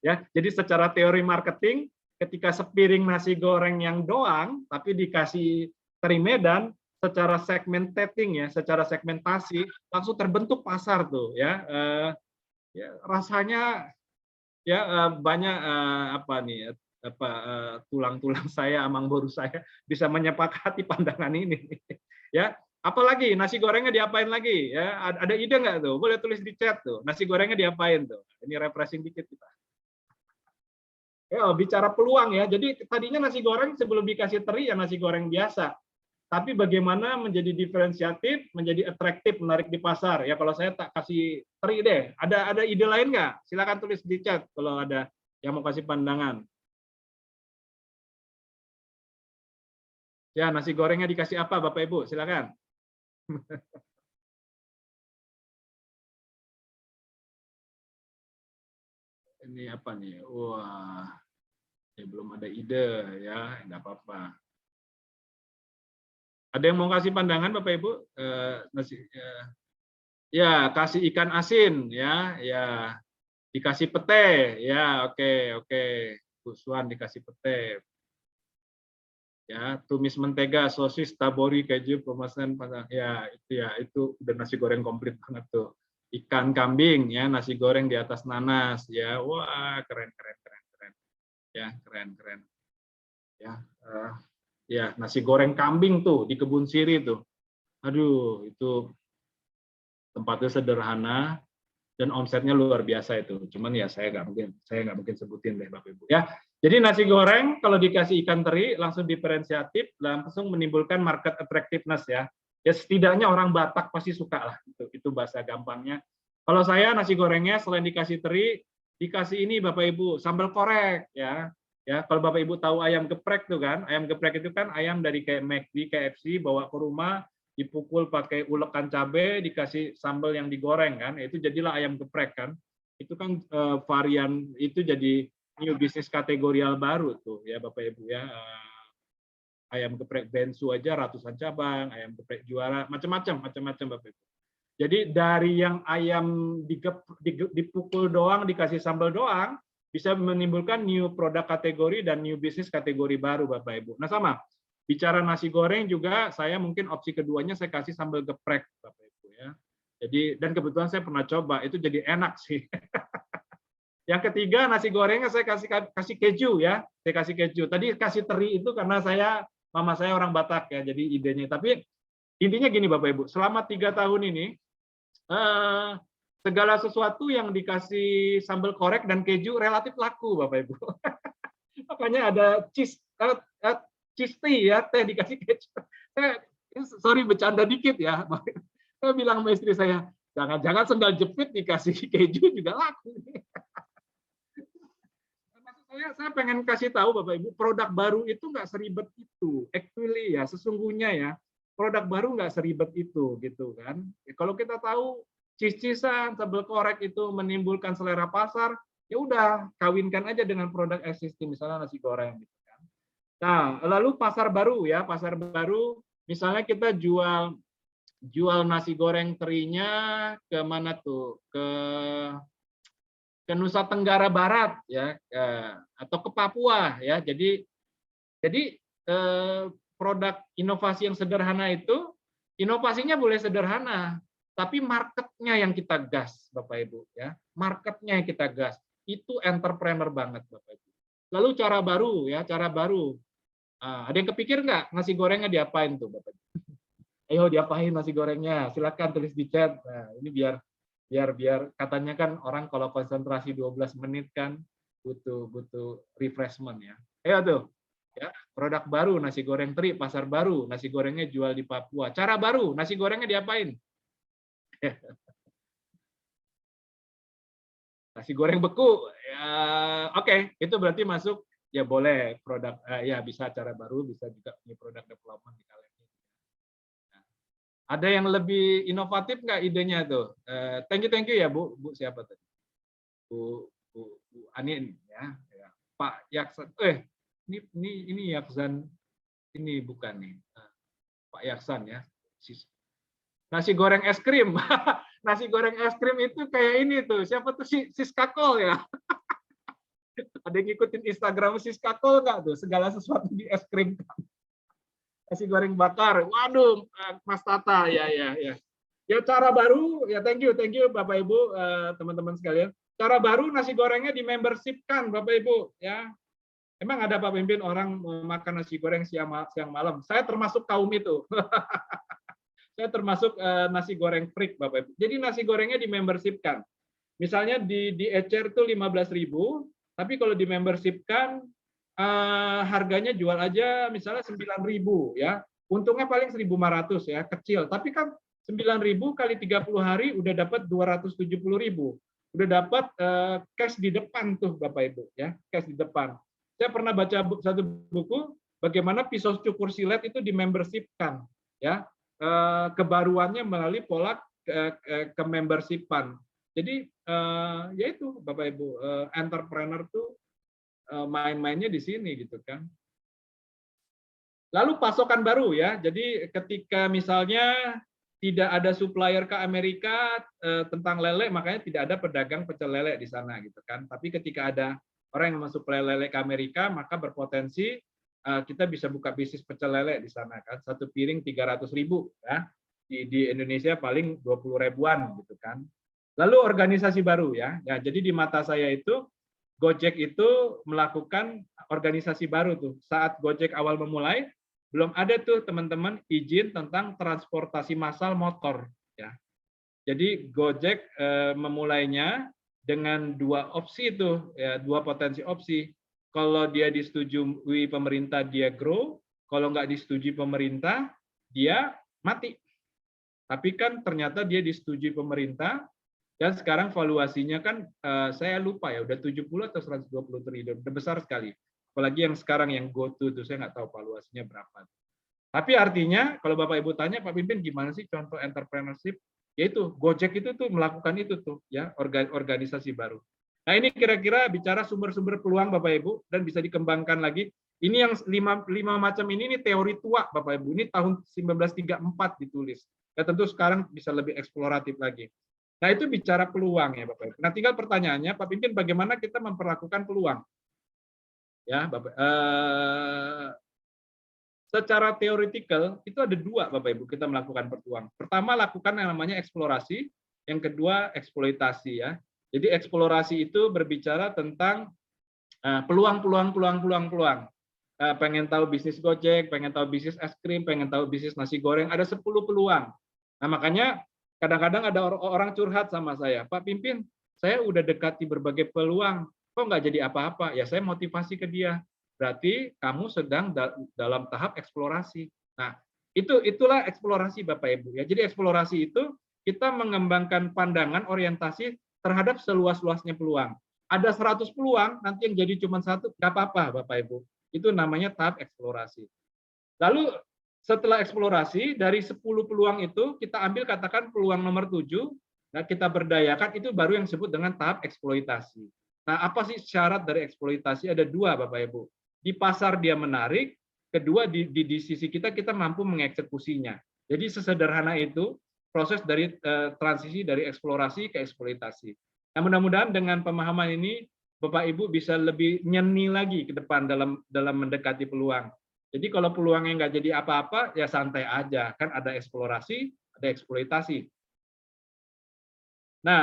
Ya, jadi secara teori marketing, ketika sepiring nasi goreng yang doang, tapi dikasih teri Medan, secara segmenting ya, secara segmentasi langsung terbentuk pasar tuh ya. Ya rasanya ya banyak tulang-tulang saya, amang boru saya bisa menyepakati pandangan ini ya. Apalagi nasi gorengnya diapain lagi ya? Ada ide nggak tuh? Boleh tulis di chat tuh. Nasi gorengnya diapain tuh? Ini refreshing dikit kita. Ya, bicara peluang ya. Jadi tadinya nasi goreng sebelum dikasih teri ya nasi goreng biasa. Tapi bagaimana menjadi diferensiatif, menjadi atraktif, menarik di pasar. Ya kalau saya tak kasih teri deh. Ada ide lain nggak? Silakan tulis di chat kalau ada yang mau kasih pandangan. Ya, nasi gorengnya dikasih apa Bapak Ibu? Silakan. Ini apa nih? Wah, ya belum ada ide ya, nggak apa-apa. Ada yang mau kasih pandangan Bapak Ibu? Ya, kasih ikan asin ya, ya. Dikasih pete ya, oke. Busuan dikasih pete. Ya, tumis mentega, sosis, tabori, keju, pemesan ya itu udah nasi goreng komplit banget tuh. Ikan kambing ya, nasi goreng di atas nanas ya. Wah, keren. Ya, keren. Ya, ya nasi goreng kambing tuh di Kebun Siri tuh. Aduh, itu tempatnya sederhana dan omsetnya luar biasa itu. Cuman ya saya nggak mungkin sebutin deh Bapak Ibu ya. Jadi nasi goreng kalau dikasih ikan teri langsung diferensiatif, langsung menimbulkan market attractiveness ya. Ya setidaknya orang Batak pasti suka lah. Itu bahasa gampangnya. Kalau saya nasi gorengnya selain dikasih teri, dikasih ini Bapak Ibu sambal korek ya. Ya, kalau Bapak Ibu tahu ayam geprek tuh kan, ayam geprek itu kan ayam dari kayak McD, KFC bawa ke rumah, dipukul pakai ulekan cabai, dikasih sambal yang digoreng kan, itu jadilah ayam geprek kan. Itu kan varian itu jadi new business kategorial baru tuh ya Bapak Ibu ya. Ayam geprek Bensu aja ratusan cabang, ayam geprek Juara, macam-macam Bapak Ibu. Jadi dari yang ayam dipukul doang, dikasih sambal doang, bisa menimbulkan new produk kategori dan new business kategori baru Bapak Ibu. Nah sama, bicara nasi goreng juga saya mungkin opsi keduanya saya kasih sambal geprek Bapak Ibu ya. Jadi dan kebetulan saya pernah coba itu jadi enak sih. Yang ketiga, nasi gorengnya saya kasih keju ya. Saya kasih keju. Tadi kasih teri itu karena mama saya orang Batak ya, jadi idenya. Tapi intinya gini Bapak Ibu, selama 3 tahun ini segala sesuatu yang dikasih sambal korek dan keju relatif laku Bapak Ibu. Makanya ada cheese tea ya, teh dikasih keju. Sorry bercanda dikit ya. Saya bilang sama istri saya, jangan-jangan sendal jepit dikasih keju juga laku. Saya pengen kasih tahu Bapak Ibu, produk baru itu nggak seribet itu. Actually ya, sesungguhnya ya, produk baru nggak seribet itu, gitu kan. Kalau kita tahu cheese-cheesean, sambal korek itu menimbulkan selera pasar, ya udah kawinkan aja dengan produk existing, misalnya nasi goreng, gitu kan. Nah, lalu pasar baru ya, pasar baru, misalnya kita jual nasi goreng terinya ke mana tuh? Ke Nusa Tenggara Barat ya, atau ke Papua ya. Jadi produk inovasi yang sederhana itu inovasinya boleh sederhana, tapi marketnya yang kita gas Bapak Ibu ya. Marketnya yang kita gas. Itu entrepreneur banget Bapak Ibu. Lalu cara baru ya, cara baru. Ada yang kepikir nggak nasi gorengnya diapain tuh Bapak Ibu? Ayo diapain nasi gorengnya? Silakan tulis di chat. Nah, ini biar katanya kan orang kalau konsentrasi 12 menit kan butuh refreshment ya. Ayo tuh. Ya, produk baru nasi goreng teri, pasar baru, nasi gorengnya jual di Papua. Cara baru, nasi gorengnya diapain? Nasi goreng beku. Ya, oke, itu berarti masuk ya boleh produk ya bisa cara baru, bisa juga punya produk development di kalian. Ada yang lebih inovatif nggak idenya tuh? Thank you ya Bu. Bu siapa tadi? Bu Anin ya. Pak Yaksan. Ini Yaksan. Ini bukan nih. Pak Yaksan ya. Nasi goreng es krim. Nasi goreng es krim itu kayak ini tuh. Siapa tuh Siskakol ya? Ada yang ngikutin Instagram Siskakol nggak tuh? Segala sesuatu di es krim. Nasi goreng bakar. Waduh, Mas Tata, ya. Ya cara baru, ya thank you Bapak Ibu, teman-teman sekalian. Cara baru nasi gorengnya di membership-kan Bapak Ibu, ya. Emang ada Pak Pimpin orang makan nasi goreng siang malam. Saya termasuk kaum itu. Saya termasuk nasi goreng freak Bapak Ibu. Jadi nasi gorengnya di membership-kan. Misalnya di Ecer tuh 15.000, tapi kalau di membership-kan harganya jual aja misalnya 9.000 ya. Untungnya paling 1.500 ya, kecil. Tapi kan 9.000 kali 30 hari udah dapat 270.000. Udah dapat cash di depan tuh Bapak Ibu ya, cash di depan. Saya pernah baca satu buku bagaimana pisau cukur silet itu di membership-kan ya. Kebaruannya melalui pola ke membership-an. Jadi yaitu Bapak Ibu, entrepreneur tuh main-mainnya di sini gitu kan. Lalu pasokan baru ya. Jadi ketika misalnya tidak ada supplier ke Amerika tentang lele, makanya tidak ada pedagang pecel lele di sana gitu kan. Tapi ketika ada orang yang mensuplai lele ke Amerika, maka berpotensi kita bisa buka bisnis pecel lele di sana kan. Satu piring 300.000 ya. Di Indonesia paling 20 ribuan gitu kan. Lalu organisasi baru ya. Ya, jadi di mata saya itu Gojek itu melakukan organisasi baru tuh. Saat Gojek awal memulai, belum ada tuh teman-teman izin tentang transportasi massal motor. Ya. Jadi Gojek memulainya dengan dua opsi itu, ya, dua potensi opsi. Kalau dia disetujui pemerintah, dia grow. Kalau nggak disetujui pemerintah, dia mati. Tapi kan ternyata dia disetujui pemerintah, dan sekarang valuasinya kan saya lupa ya, udah 70 atau 120 triliun, udah besar sekali. Apalagi yang sekarang yang GoTo itu saya nggak tahu valuasinya berapa. Tapi artinya kalau Bapak Ibu tanya Pak Pimpin gimana sih contoh entrepreneurship? Yaitu Gojek itu tuh melakukan itu tuh ya, organisasi baru. Nah ini kira-kira bicara sumber-sumber peluang Bapak Ibu dan bisa dikembangkan lagi. Ini yang lima macam ini teori tua Bapak Ibu. Ini tahun 1934 ditulis. Ya tentu sekarang bisa lebih eksploratif lagi. Nah, itu bicara peluang ya, Bapak Ibu. Nah, tinggal pertanyaannya, Pak Pimpin, bagaimana kita memperlakukan peluang? Ya, Bapak. Secara teoretikal, itu ada dua, Bapak Ibu, kita melakukan peluang. Pertama, lakukan yang namanya eksplorasi. Yang kedua, eksploitasi. Ya. Jadi eksplorasi itu berbicara tentang peluang. Pengen tahu bisnis Gojek, pengen tahu bisnis es krim, pengen tahu bisnis nasi goreng, ada 10 peluang. Nah, makanya kadang-kadang ada orang curhat sama saya, Pak Pimpin, saya udah dekati berbagai peluang, kok nggak jadi apa-apa? Ya saya motivasi ke dia, berarti kamu sedang dalam tahap eksplorasi. Nah, itulah eksplorasi Bapak Ibu ya. Jadi eksplorasi itu kita mengembangkan pandangan orientasi terhadap seluas-luasnya peluang. Ada 100 peluang, nanti yang jadi cuma satu, nggak apa-apa Bapak Ibu. Itu namanya tahap eksplorasi. Lalu setelah eksplorasi, dari 10 peluang itu, kita ambil katakan peluang nomor 7, nah kita berdayakan, itu baru yang disebut dengan tahap eksploitasi. Nah, apa sih syarat dari eksploitasi? Ada 2 Bapak Ibu. Di pasar dia menarik, kedua di sisi kita mampu mengeksekusinya. Jadi sesederhana itu proses dari transisi dari eksplorasi ke eksploitasi. Nah, mudah-mudahan dengan pemahaman ini Bapak Ibu bisa lebih nyeni lagi ke depan dalam mendekati peluang. Jadi kalau peluangnya nggak jadi apa-apa, ya santai aja. Kan ada eksplorasi, ada eksploitasi. Nah,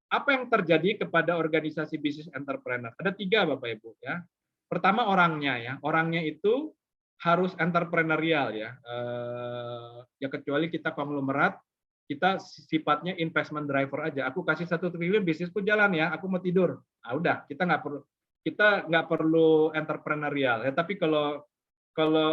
apa yang terjadi kepada organisasi bisnis entrepreneur? Ada 3 Bapak Ibu ya. Pertama orangnya ya. Orangnya itu harus entrepreneurial ya. Ya kecuali kita konglomerat, kita sifatnya investment driver aja. Aku kasih 1 triliun bisnisku jalan ya, aku mau tidur. Nah, udah, kita nggak perlu entrepreneurial ya. Tapi kalau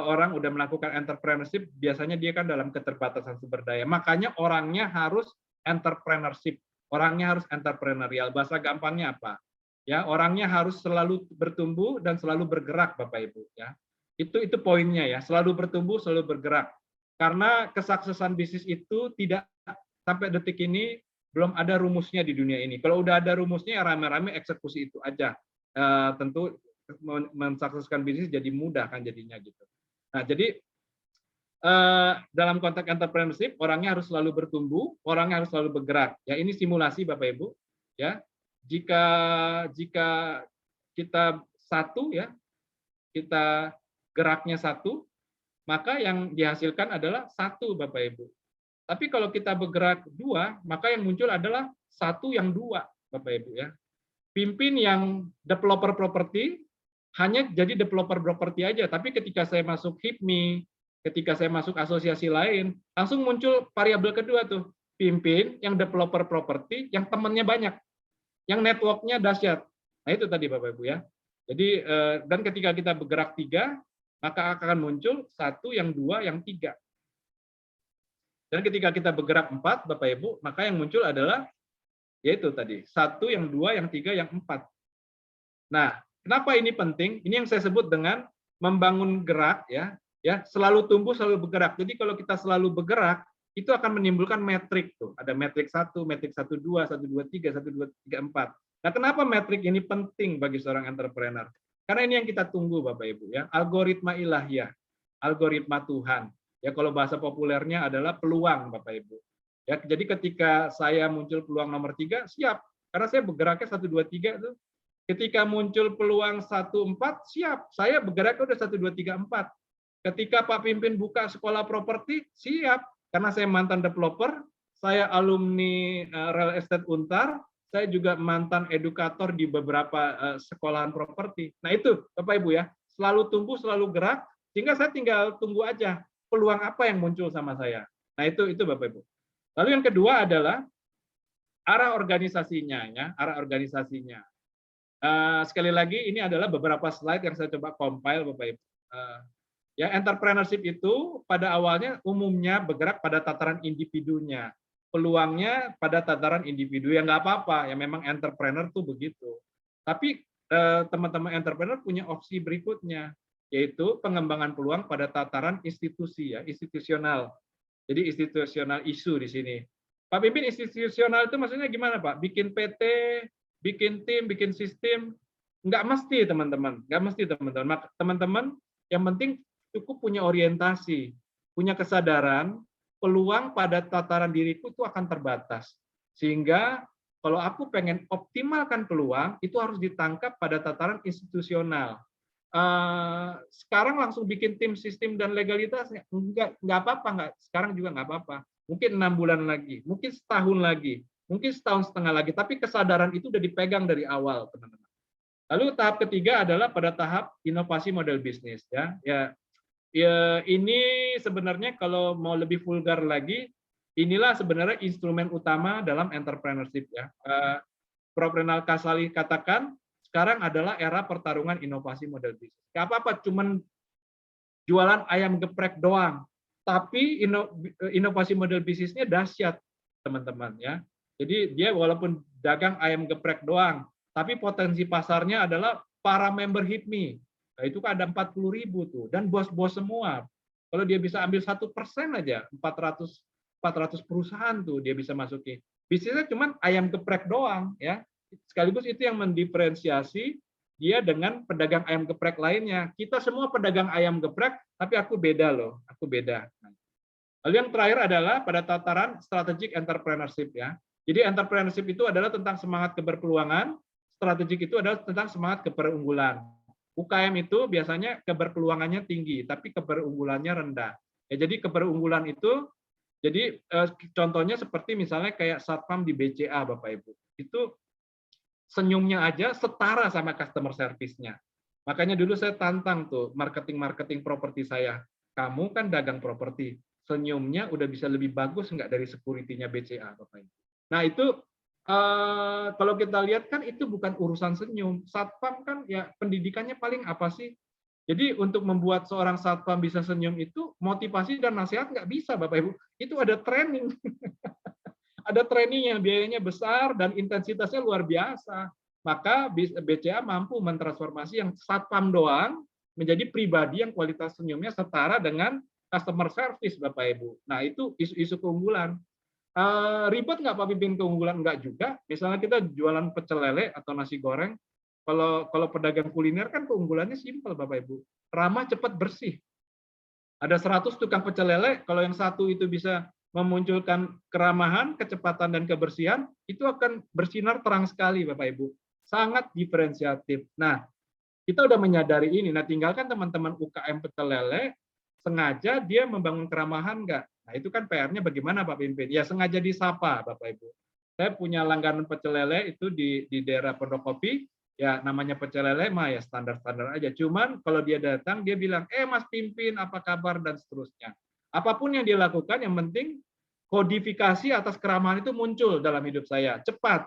orang udah melakukan entrepreneurship, biasanya dia kan dalam keterbatasan sumber daya. Makanya orangnya harus entrepreneurship. Orangnya harus entrepreneurial. Bahasa gampangnya apa? Ya, orangnya harus selalu bertumbuh dan selalu bergerak, Bapak Ibu ya. Itu poinnya ya, selalu bertumbuh, selalu bergerak. Karena kesuksesan bisnis itu tidak sampai detik ini belum ada rumusnya di dunia ini. Kalau udah ada rumusnya, rame-rame eksekusi itu aja. Tentu mensukseskan bisnis jadi mudah kan jadinya gitu. Nah, jadi dalam konteks entrepreneurship, orangnya harus selalu bertumbuh, orangnya harus selalu bergerak. Ya, ini simulasi Bapak Ibu. Ya, jika kita satu ya, kita geraknya satu, maka yang dihasilkan adalah satu Bapak Ibu. Tapi kalau kita bergerak 2, maka yang muncul adalah 1 yang 2 Bapak Ibu ya. Pimpin yang developer properti hanya jadi developer properti aja, tapi ketika saya masuk HIPMI, ketika saya masuk asosiasi lain, langsung muncul variabel kedua tuh. Pimpin yang developer properti yang temannya banyak, yang networknya dahsyat. Nah, itu tadi Bapak Ibu ya. Jadi dan ketika kita bergerak 3, maka akan muncul 1, yang 2, yang 3. Dan ketika kita bergerak 4, Bapak Ibu, maka yang muncul adalah yaitu tadi 1, yang 2, yang 3, yang 4. Nah, kenapa ini penting? Ini yang saya sebut dengan membangun gerak ya, selalu tumbuh, selalu bergerak. Jadi kalau kita selalu bergerak, itu akan menimbulkan metrik tuh. Ada metrik 1, metrik 1, 2, 1, 2, 3, 1, 2, 3, 4. Nah, kenapa metrik ini penting bagi seorang entrepreneur? Karena ini yang kita tunggu Bapak Ibu ya, algoritma ilahiyah, algoritma Tuhan. Ya kalau bahasa populernya adalah peluang Bapak Ibu. Ya, jadi ketika saya muncul peluang nomor 3, siap. Karena saya bergeraknya 1, 2, 3 tuh. Ketika muncul peluang 1, 4, siap. Saya bergeraknya udah 1, 2, 3, 4. Ketika Pak Pimpin buka sekolah properti, siap. Karena saya mantan developer, saya alumni real estate Untar, saya juga mantan edukator di beberapa sekolahan properti. Nah itu Bapak Ibu ya, selalu tumbuh, selalu gerak, sehingga saya tinggal tunggu aja peluang apa yang muncul sama saya. Nah itu Bapak Ibu. Lalu yang kedua adalah arah organisasinya ya, arah organisasinya. Sekali lagi ini adalah beberapa slide yang saya coba compile Bapak Ibu. Ya, entrepreneurship itu pada awalnya umumnya bergerak pada tataran individunya. Peluangnya pada tataran individu, ya nggak apa-apa, ya memang entrepreneur tuh begitu. Tapi teman-teman entrepreneur punya opsi berikutnya, yaitu pengembangan peluang pada tataran institusi, ya institusional. Jadi institusional isu di sini. Pak Pimpin, institusional itu maksudnya gimana Pak? Bikin PT, bikin tim, bikin sistem? Nggak mesti teman-teman, nggak mesti teman-teman. Teman-teman yang penting cukup punya orientasi, punya kesadaran, peluang pada tataran diriku itu akan terbatas. Sehingga kalau aku pengen optimalkan peluang, itu harus ditangkap pada tataran institusional. Sekarang langsung bikin tim, sistem, dan legalitas, nggak apa-apa, sekarang juga nggak apa-apa. Mungkin 6 bulan lagi, mungkin setahun lagi. mungkin setahun setengah lagi, tapi kesadaran itu udah dipegang dari awal, teman-teman. Lalu tahap ketiga adalah pada tahap inovasi model bisnis, ya ini sebenarnya kalau mau lebih vulgar lagi, inilah sebenarnya instrumen utama dalam entrepreneurship, ya. Prof. Renal Kasali katakan sekarang adalah era pertarungan inovasi model bisnis. Gak apa-apa, cuman jualan ayam geprek doang, tapi inovasi model bisnisnya dahsyat, teman-teman, ya. Jadi dia walaupun dagang ayam geprek doang, tapi potensi pasarnya adalah para member HIPMI. Nah, itu kan ada 40.000 tuh, dan bos-bos semua. Kalau dia bisa ambil 1% aja, 400 perusahaan tuh dia bisa masuki. Bisnisnya cuma ayam geprek doang, ya. Sekaligus itu yang mendiferensiasi dia dengan pedagang ayam geprek lainnya. Kita semua pedagang ayam geprek, tapi aku beda loh, aku beda. Lalu yang terakhir adalah pada tataran strategic entrepreneurship, ya. Jadi entrepreneurship itu adalah tentang semangat keberpeluangan, strategik itu adalah tentang semangat keberunggulan. UKM itu biasanya keberpeluangannya tinggi, tapi keberunggulannya rendah. Ya, jadi keberunggulan itu, jadi contohnya seperti misalnya kayak satpam di BCA, Bapak Ibu. Itu senyumnya aja setara sama customer service-nya. Makanya dulu saya tantang tuh marketing properti saya. Kamu kan dagang properti, senyumnya udah bisa lebih bagus nggak dari security-nya BCA, Bapak Ibu. Nah itu kalau kita lihat kan itu bukan urusan senyum. Satpam kan ya pendidikannya paling apa sih? Jadi untuk membuat seorang satpam bisa senyum itu motivasi dan nasihat nggak bisa, Bapak Ibu. Itu ada training. Ada training yang biayanya besar dan intensitasnya luar biasa. Maka BCA mampu mentransformasi yang satpam doang menjadi pribadi yang kualitas senyumnya setara dengan customer service, Bapak Ibu. Nah, itu isu-isu keunggulan. Ribet nggak Pak Pimpin keunggulan? Enggak juga. Misalnya kita jualan pecel lele atau nasi goreng, kalau pedagang kuliner kan keunggulannya simpel, Bapak Ibu. Ramah, cepat, bersih. Ada 100 tukang pecel lele, kalau yang satu itu bisa memunculkan keramahan, kecepatan, dan kebersihan, itu akan bersinar terang sekali, Bapak Ibu. Sangat diferensiatif. Nah, kita udah menyadari ini. Nah, tinggalkan teman-teman UKM pecel lele, sengaja dia membangun keramahan nggak? Nah, itu kan PR-nya bagaimana, Pak Pimpin? Ya, sengaja disapa, Bapak Ibu. Saya punya langganan pecel lele itu di daerah Pondok Kopi, ya namanya pecel lele mah ya standar-standar aja. Cuman kalau dia datang, dia bilang, Mas Pimpin, apa kabar, dan seterusnya. Apapun yang dia lakukan, yang penting kodifikasi atas keramahan itu muncul dalam hidup saya. Cepat.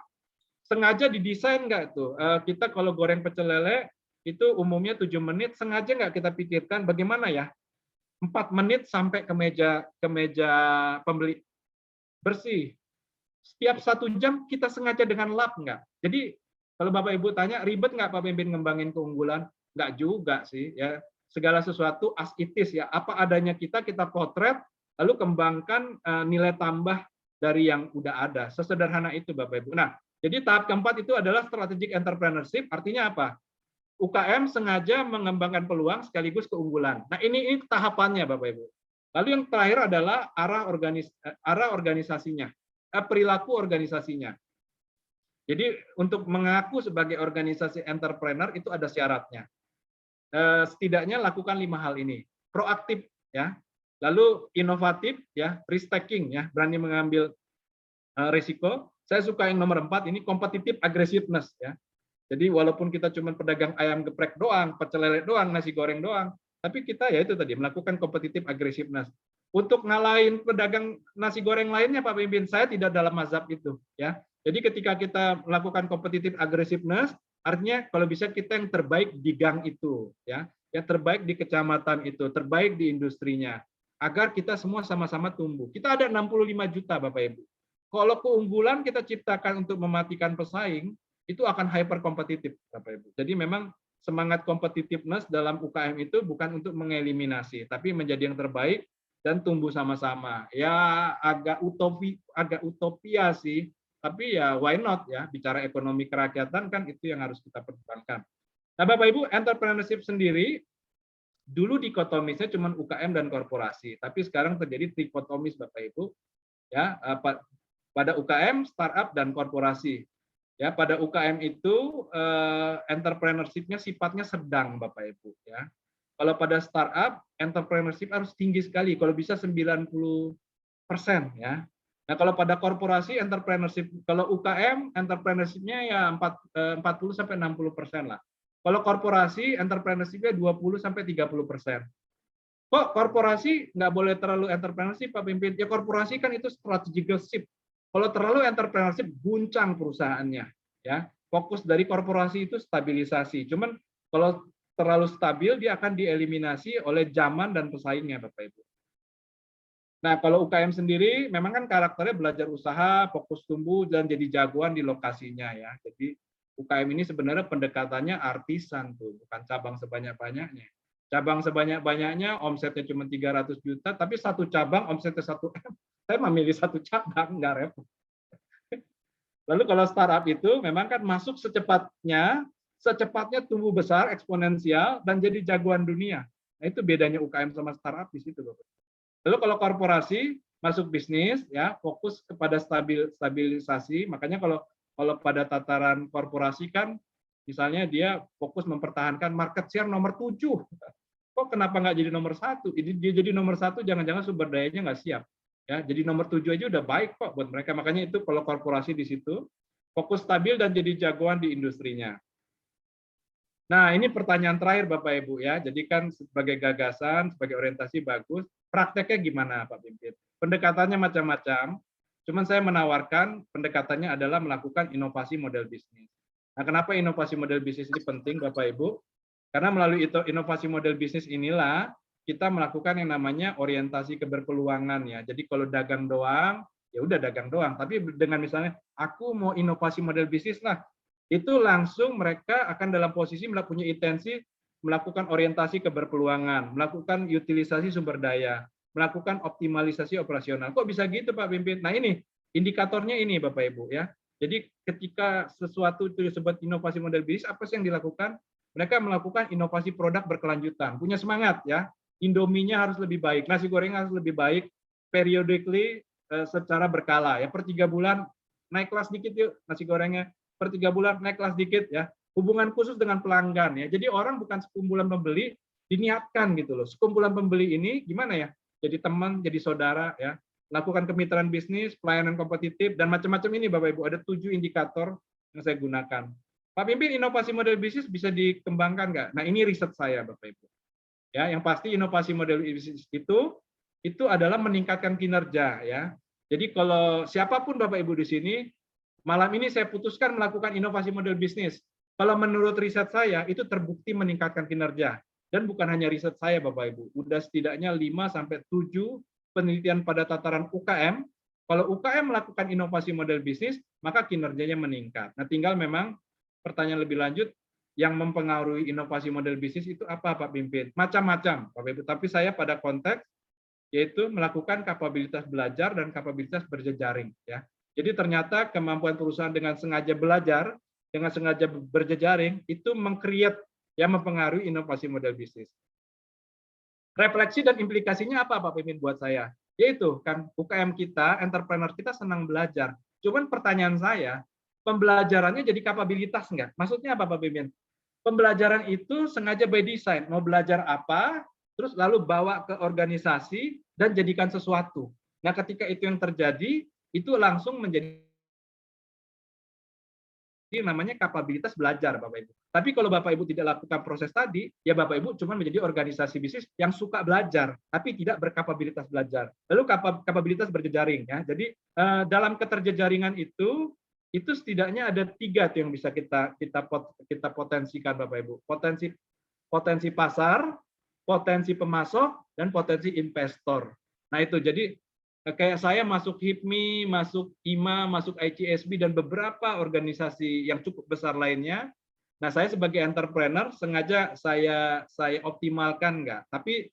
Sengaja didesain nggak tuh? Kita kalau goreng pecel lele, itu umumnya 7 menit, sengaja nggak kita pikirkan bagaimana ya? 4 menit sampai ke meja pembeli bersih. Setiap 1 jam kita sengaja dengan lap nggak? Jadi kalau Bapak Ibu tanya, ribet nggak Pak Pimpin ngembangin keunggulan? Nggak juga sih. Ya, segala sesuatu as it is, ya. Apa adanya kita potret, lalu kembangkan nilai tambah dari yang udah ada. Sesederhana itu, Bapak Ibu. Nah, jadi tahap keempat itu adalah strategic entrepreneurship. Artinya apa? UKM sengaja mengembangkan peluang sekaligus keunggulan. Nah, ini tahapannya, Bapak Ibu. Lalu yang terakhir adalah arah organisasinya, perilaku organisasinya. Jadi untuk mengaku sebagai organisasi entrepreneur itu ada syaratnya. Setidaknya lakukan 5 hal ini. Proaktif, ya. Lalu inovatif, ya, risk taking, ya, berani mengambil risiko. Saya suka yang nomor 4 ini, competitive aggressiveness, ya. Jadi walaupun kita cuma pedagang ayam geprek doang, pecel lele doang, nasi goreng doang, tapi kita ya itu tadi melakukan competitive aggressiveness. Untuk ngalahin pedagang nasi goreng lainnya, Pak Pimpin, saya tidak dalam mazhab itu, ya. Jadi ketika kita melakukan competitive aggressiveness, artinya kalau bisa kita yang terbaik di gang itu, ya, yang terbaik di kecamatan itu, terbaik di industrinya, agar kita semua sama-sama tumbuh. Kita ada 65 juta, Bapak Ibu. Kalau keunggulan kita ciptakan untuk mematikan pesaing, itu akan hyper kompetitif, Bapak Ibu. Jadi memang semangat competitiveness dalam UKM itu bukan untuk mengeliminasi, tapi menjadi yang terbaik dan tumbuh sama-sama. Ya agak utopia sih, tapi ya why not, ya, bicara ekonomi kerakyatan kan itu yang harus kita perjuangkan. Nah, Bapak Ibu, entrepreneurship sendiri dulu dikotomisnya cuma UKM dan korporasi, tapi sekarang terjadi trikotomis, Bapak Ibu, ya, pada UKM, startup, dan korporasi. Ya, pada UKM itu entrepreneurship-nya sifatnya sedang, Bapak Ibu, ya. Kalau pada startup, entrepreneurship harus tinggi sekali, kalau bisa 90%, ya. Nah, kalau pada korporasi entrepreneurship, kalau UKM entrepreneurship-nya ya 40 sampai 60% lah. Kalau korporasi entrepreneurship-nya 20 sampai 30%. Kok korporasi nggak boleh terlalu entrepreneurship, Pak Pimpin? Ya korporasi kan itu strategic. Kalau terlalu entrepreneurship, guncang perusahaannya. Ya, fokus dari korporasi itu stabilisasi. Cuman kalau terlalu stabil, dia akan dieliminasi oleh zaman dan pesaingnya, Bapak Ibu. Nah, kalau UKM sendiri memang kan karakternya belajar usaha, fokus tumbuh, dan jadi jagoan di lokasinya ya. Jadi UKM ini sebenarnya pendekatannya artisan tuh, bukan cabang sebanyak-banyaknya. Cabang sebanyak-banyaknya omsetnya cuma 300 juta, tapi satu cabang omsetnya 1 M. Saya memilih satu cabang, nggak repot. Lalu kalau startup itu memang kan masuk secepatnya tumbuh besar, eksponensial, dan jadi jagoan dunia. Nah, itu bedanya UKM sama startup di situ, Bapak. Lalu kalau korporasi masuk bisnis ya fokus kepada stabilisasi, makanya kalau pada tataran korporasi kan misalnya dia fokus mempertahankan market share nomor 7. Kok kenapa nggak jadi nomor 1? Dia jadi nomor 1 jangan-jangan sumber dayanya nggak siap. Ya, jadi nomor 7 aja udah baik kok buat mereka. Makanya itu kalau korporasi di situ fokus stabil dan jadi jagoan di industrinya. Nah, ini pertanyaan terakhir Bapak Ibu ya. Jadi kan sebagai gagasan, sebagai orientasi bagus, prakteknya gimana Pak Pimpin? Pendekatannya macam-macam, cuman saya menawarkan pendekatannya adalah melakukan inovasi model bisnis. Nah, kenapa inovasi model bisnis ini penting Bapak Ibu? Karena melalui inovasi model bisnis inilah kita melakukan yang namanya orientasi keberpeluangan ya. Jadi kalau dagang doang, ya udah dagang doang. Tapi dengan misalnya aku mau inovasi model bisnis lah, itu langsung mereka akan dalam posisi punya intensi melakukan orientasi keberpeluangan, melakukan utilisasi sumber daya, melakukan optimalisasi operasional. Kok bisa gitu Pak Pimpin? Nah ini indikatornya ini Bapak Ibu ya. Jadi ketika sesuatu itu disebut inovasi model bisnis, apa sih yang dilakukan? Mereka melakukan inovasi produk berkelanjutan, punya semangat ya. Indominya harus lebih baik, nasi goreng harus lebih baik, periodically secara berkala ya. Per 3 bulan naik kelas dikit yuk nasi gorengnya, per 3 bulan naik kelas dikit ya. Hubungan khusus dengan pelanggan ya. Jadi orang bukan sekumpulan pembeli, diniatkan gitu loh. Sekumpulan pembeli ini gimana ya? Jadi teman, jadi saudara ya. Lakukan kemitraan bisnis, pelayanan kompetitif dan macam-macam ini Bapak Ibu. Ada 7 indikator yang saya gunakan. Pak Pimpin, inovasi model bisnis bisa dikembangkan nggak? Nah, ini riset saya Bapak Ibu. Ya, yang pasti inovasi model bisnis itu adalah meningkatkan kinerja ya. Jadi kalau siapapun Bapak Ibu di sini, malam ini saya putuskan melakukan inovasi model bisnis. Kalau menurut riset saya itu terbukti meningkatkan kinerja. Dan bukan hanya riset saya Bapak Ibu, udah setidaknya 5 sampai 7 penelitian pada tataran UKM. Kalau UKM melakukan inovasi model bisnis, maka kinerjanya meningkat. Nah, tinggal memang pertanyaan lebih lanjut, yang mempengaruhi inovasi model bisnis itu apa Pak Pimpin? Macam-macam Bapak Ibu, tapi saya pada konteks yaitu melakukan kapabilitas belajar dan kapabilitas berjejaring ya. Jadi ternyata kemampuan perusahaan dengan sengaja belajar, dengan sengaja berjejaring itu meng-create yang mempengaruhi inovasi model bisnis. Refleksi dan implikasinya apa Pak Pimpin buat saya? Yaitu kan UKM kita, entrepreneur kita senang belajar. Cuman pertanyaan saya, pembelajarannya jadi kapabilitas enggak? Maksudnya apa Pak Pimpin? Pembelajaran itu sengaja by design, mau belajar apa, terus lalu bawa ke organisasi dan jadikan sesuatu. Nah, ketika itu yang terjadi, itu langsung menjadi namanya kapabilitas belajar Bapak Ibu. Tapi kalau Bapak Ibu tidak lakukan proses tadi, ya Bapak Ibu cuma menjadi organisasi bisnis yang suka belajar, tapi tidak berkapabilitas belajar. Lalu kapabilitas berjejaring ya. Jadi dalam keterjejaringan itu setidaknya ada 3 tuh yang bisa kita potensikan Bapak Ibu. Potensi pasar, potensi pemasok, dan potensi investor. Nah itu jadi kayak saya masuk HIPMI, masuk IMA, masuk ICSB, dan beberapa organisasi yang cukup besar lainnya. Nah, saya sebagai entrepreneur sengaja saya optimalkan enggak. Tapi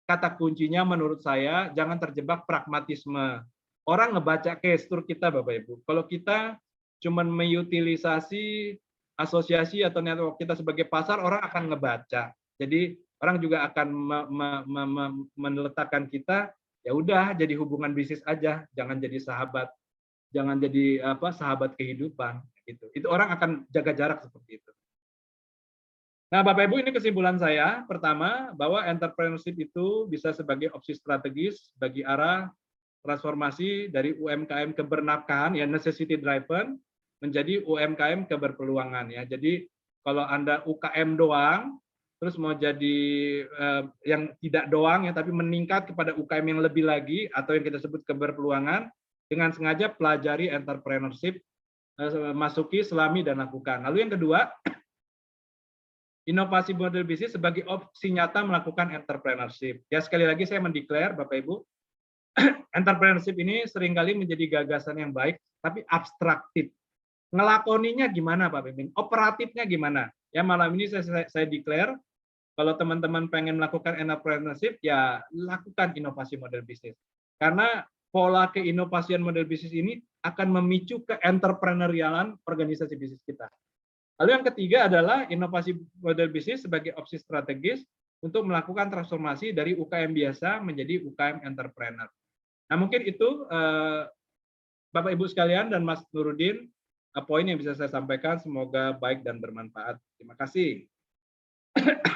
kata kuncinya menurut saya jangan terjebak pragmatisme. Orang ngebaca gestur kita Bapak Ibu. Kalau kita cuma mengutilisasi asosiasi atau network kita sebagai pasar, orang akan ngebaca. Jadi orang juga akan meletakkan kita, ya udah jadi hubungan bisnis aja, jangan jadi sahabat, jangan jadi sahabat kehidupan gitu. Itu orang akan jaga jarak seperti itu. Nah, Bapak Ibu, ini kesimpulan saya. Pertama, bahwa entrepreneurship itu bisa sebagai opsi strategis bagi arah transformasi dari UMKM kebernafkahan ya necessity driven menjadi UMKM keberpeluangan ya. Jadi kalau Anda UKM doang terus mau jadi yang tidak doang ya tapi meningkat kepada UKM yang lebih lagi atau yang kita sebut keberpeluangan, dengan sengaja pelajari entrepreneurship, masuki, selami, dan lakukan. Lalu yang kedua, inovasi model bisnis sebagai opsi nyata melakukan entrepreneurship. Ya sekali lagi saya mendeklar Bapak Ibu, entrepreneurship ini seringkali menjadi gagasan yang baik tapi abstraktif. Ngelakoninya gimana Pak Pimpin? Operatifnya gimana? Ya malam ini saya declare kalau teman-teman pengen melakukan entrepreneurship ya lakukan inovasi model bisnis. Karena pola keinovasian model bisnis ini akan memicu ke entrepreneurialan organisasi bisnis kita. Lalu yang ketiga adalah inovasi model bisnis sebagai opsi strategis untuk melakukan transformasi dari UKM biasa menjadi UKM entrepreneur. Nah mungkin itu Bapak Ibu sekalian dan Mas Nurudin poin yang bisa saya sampaikan, semoga baik dan bermanfaat. Terima kasih.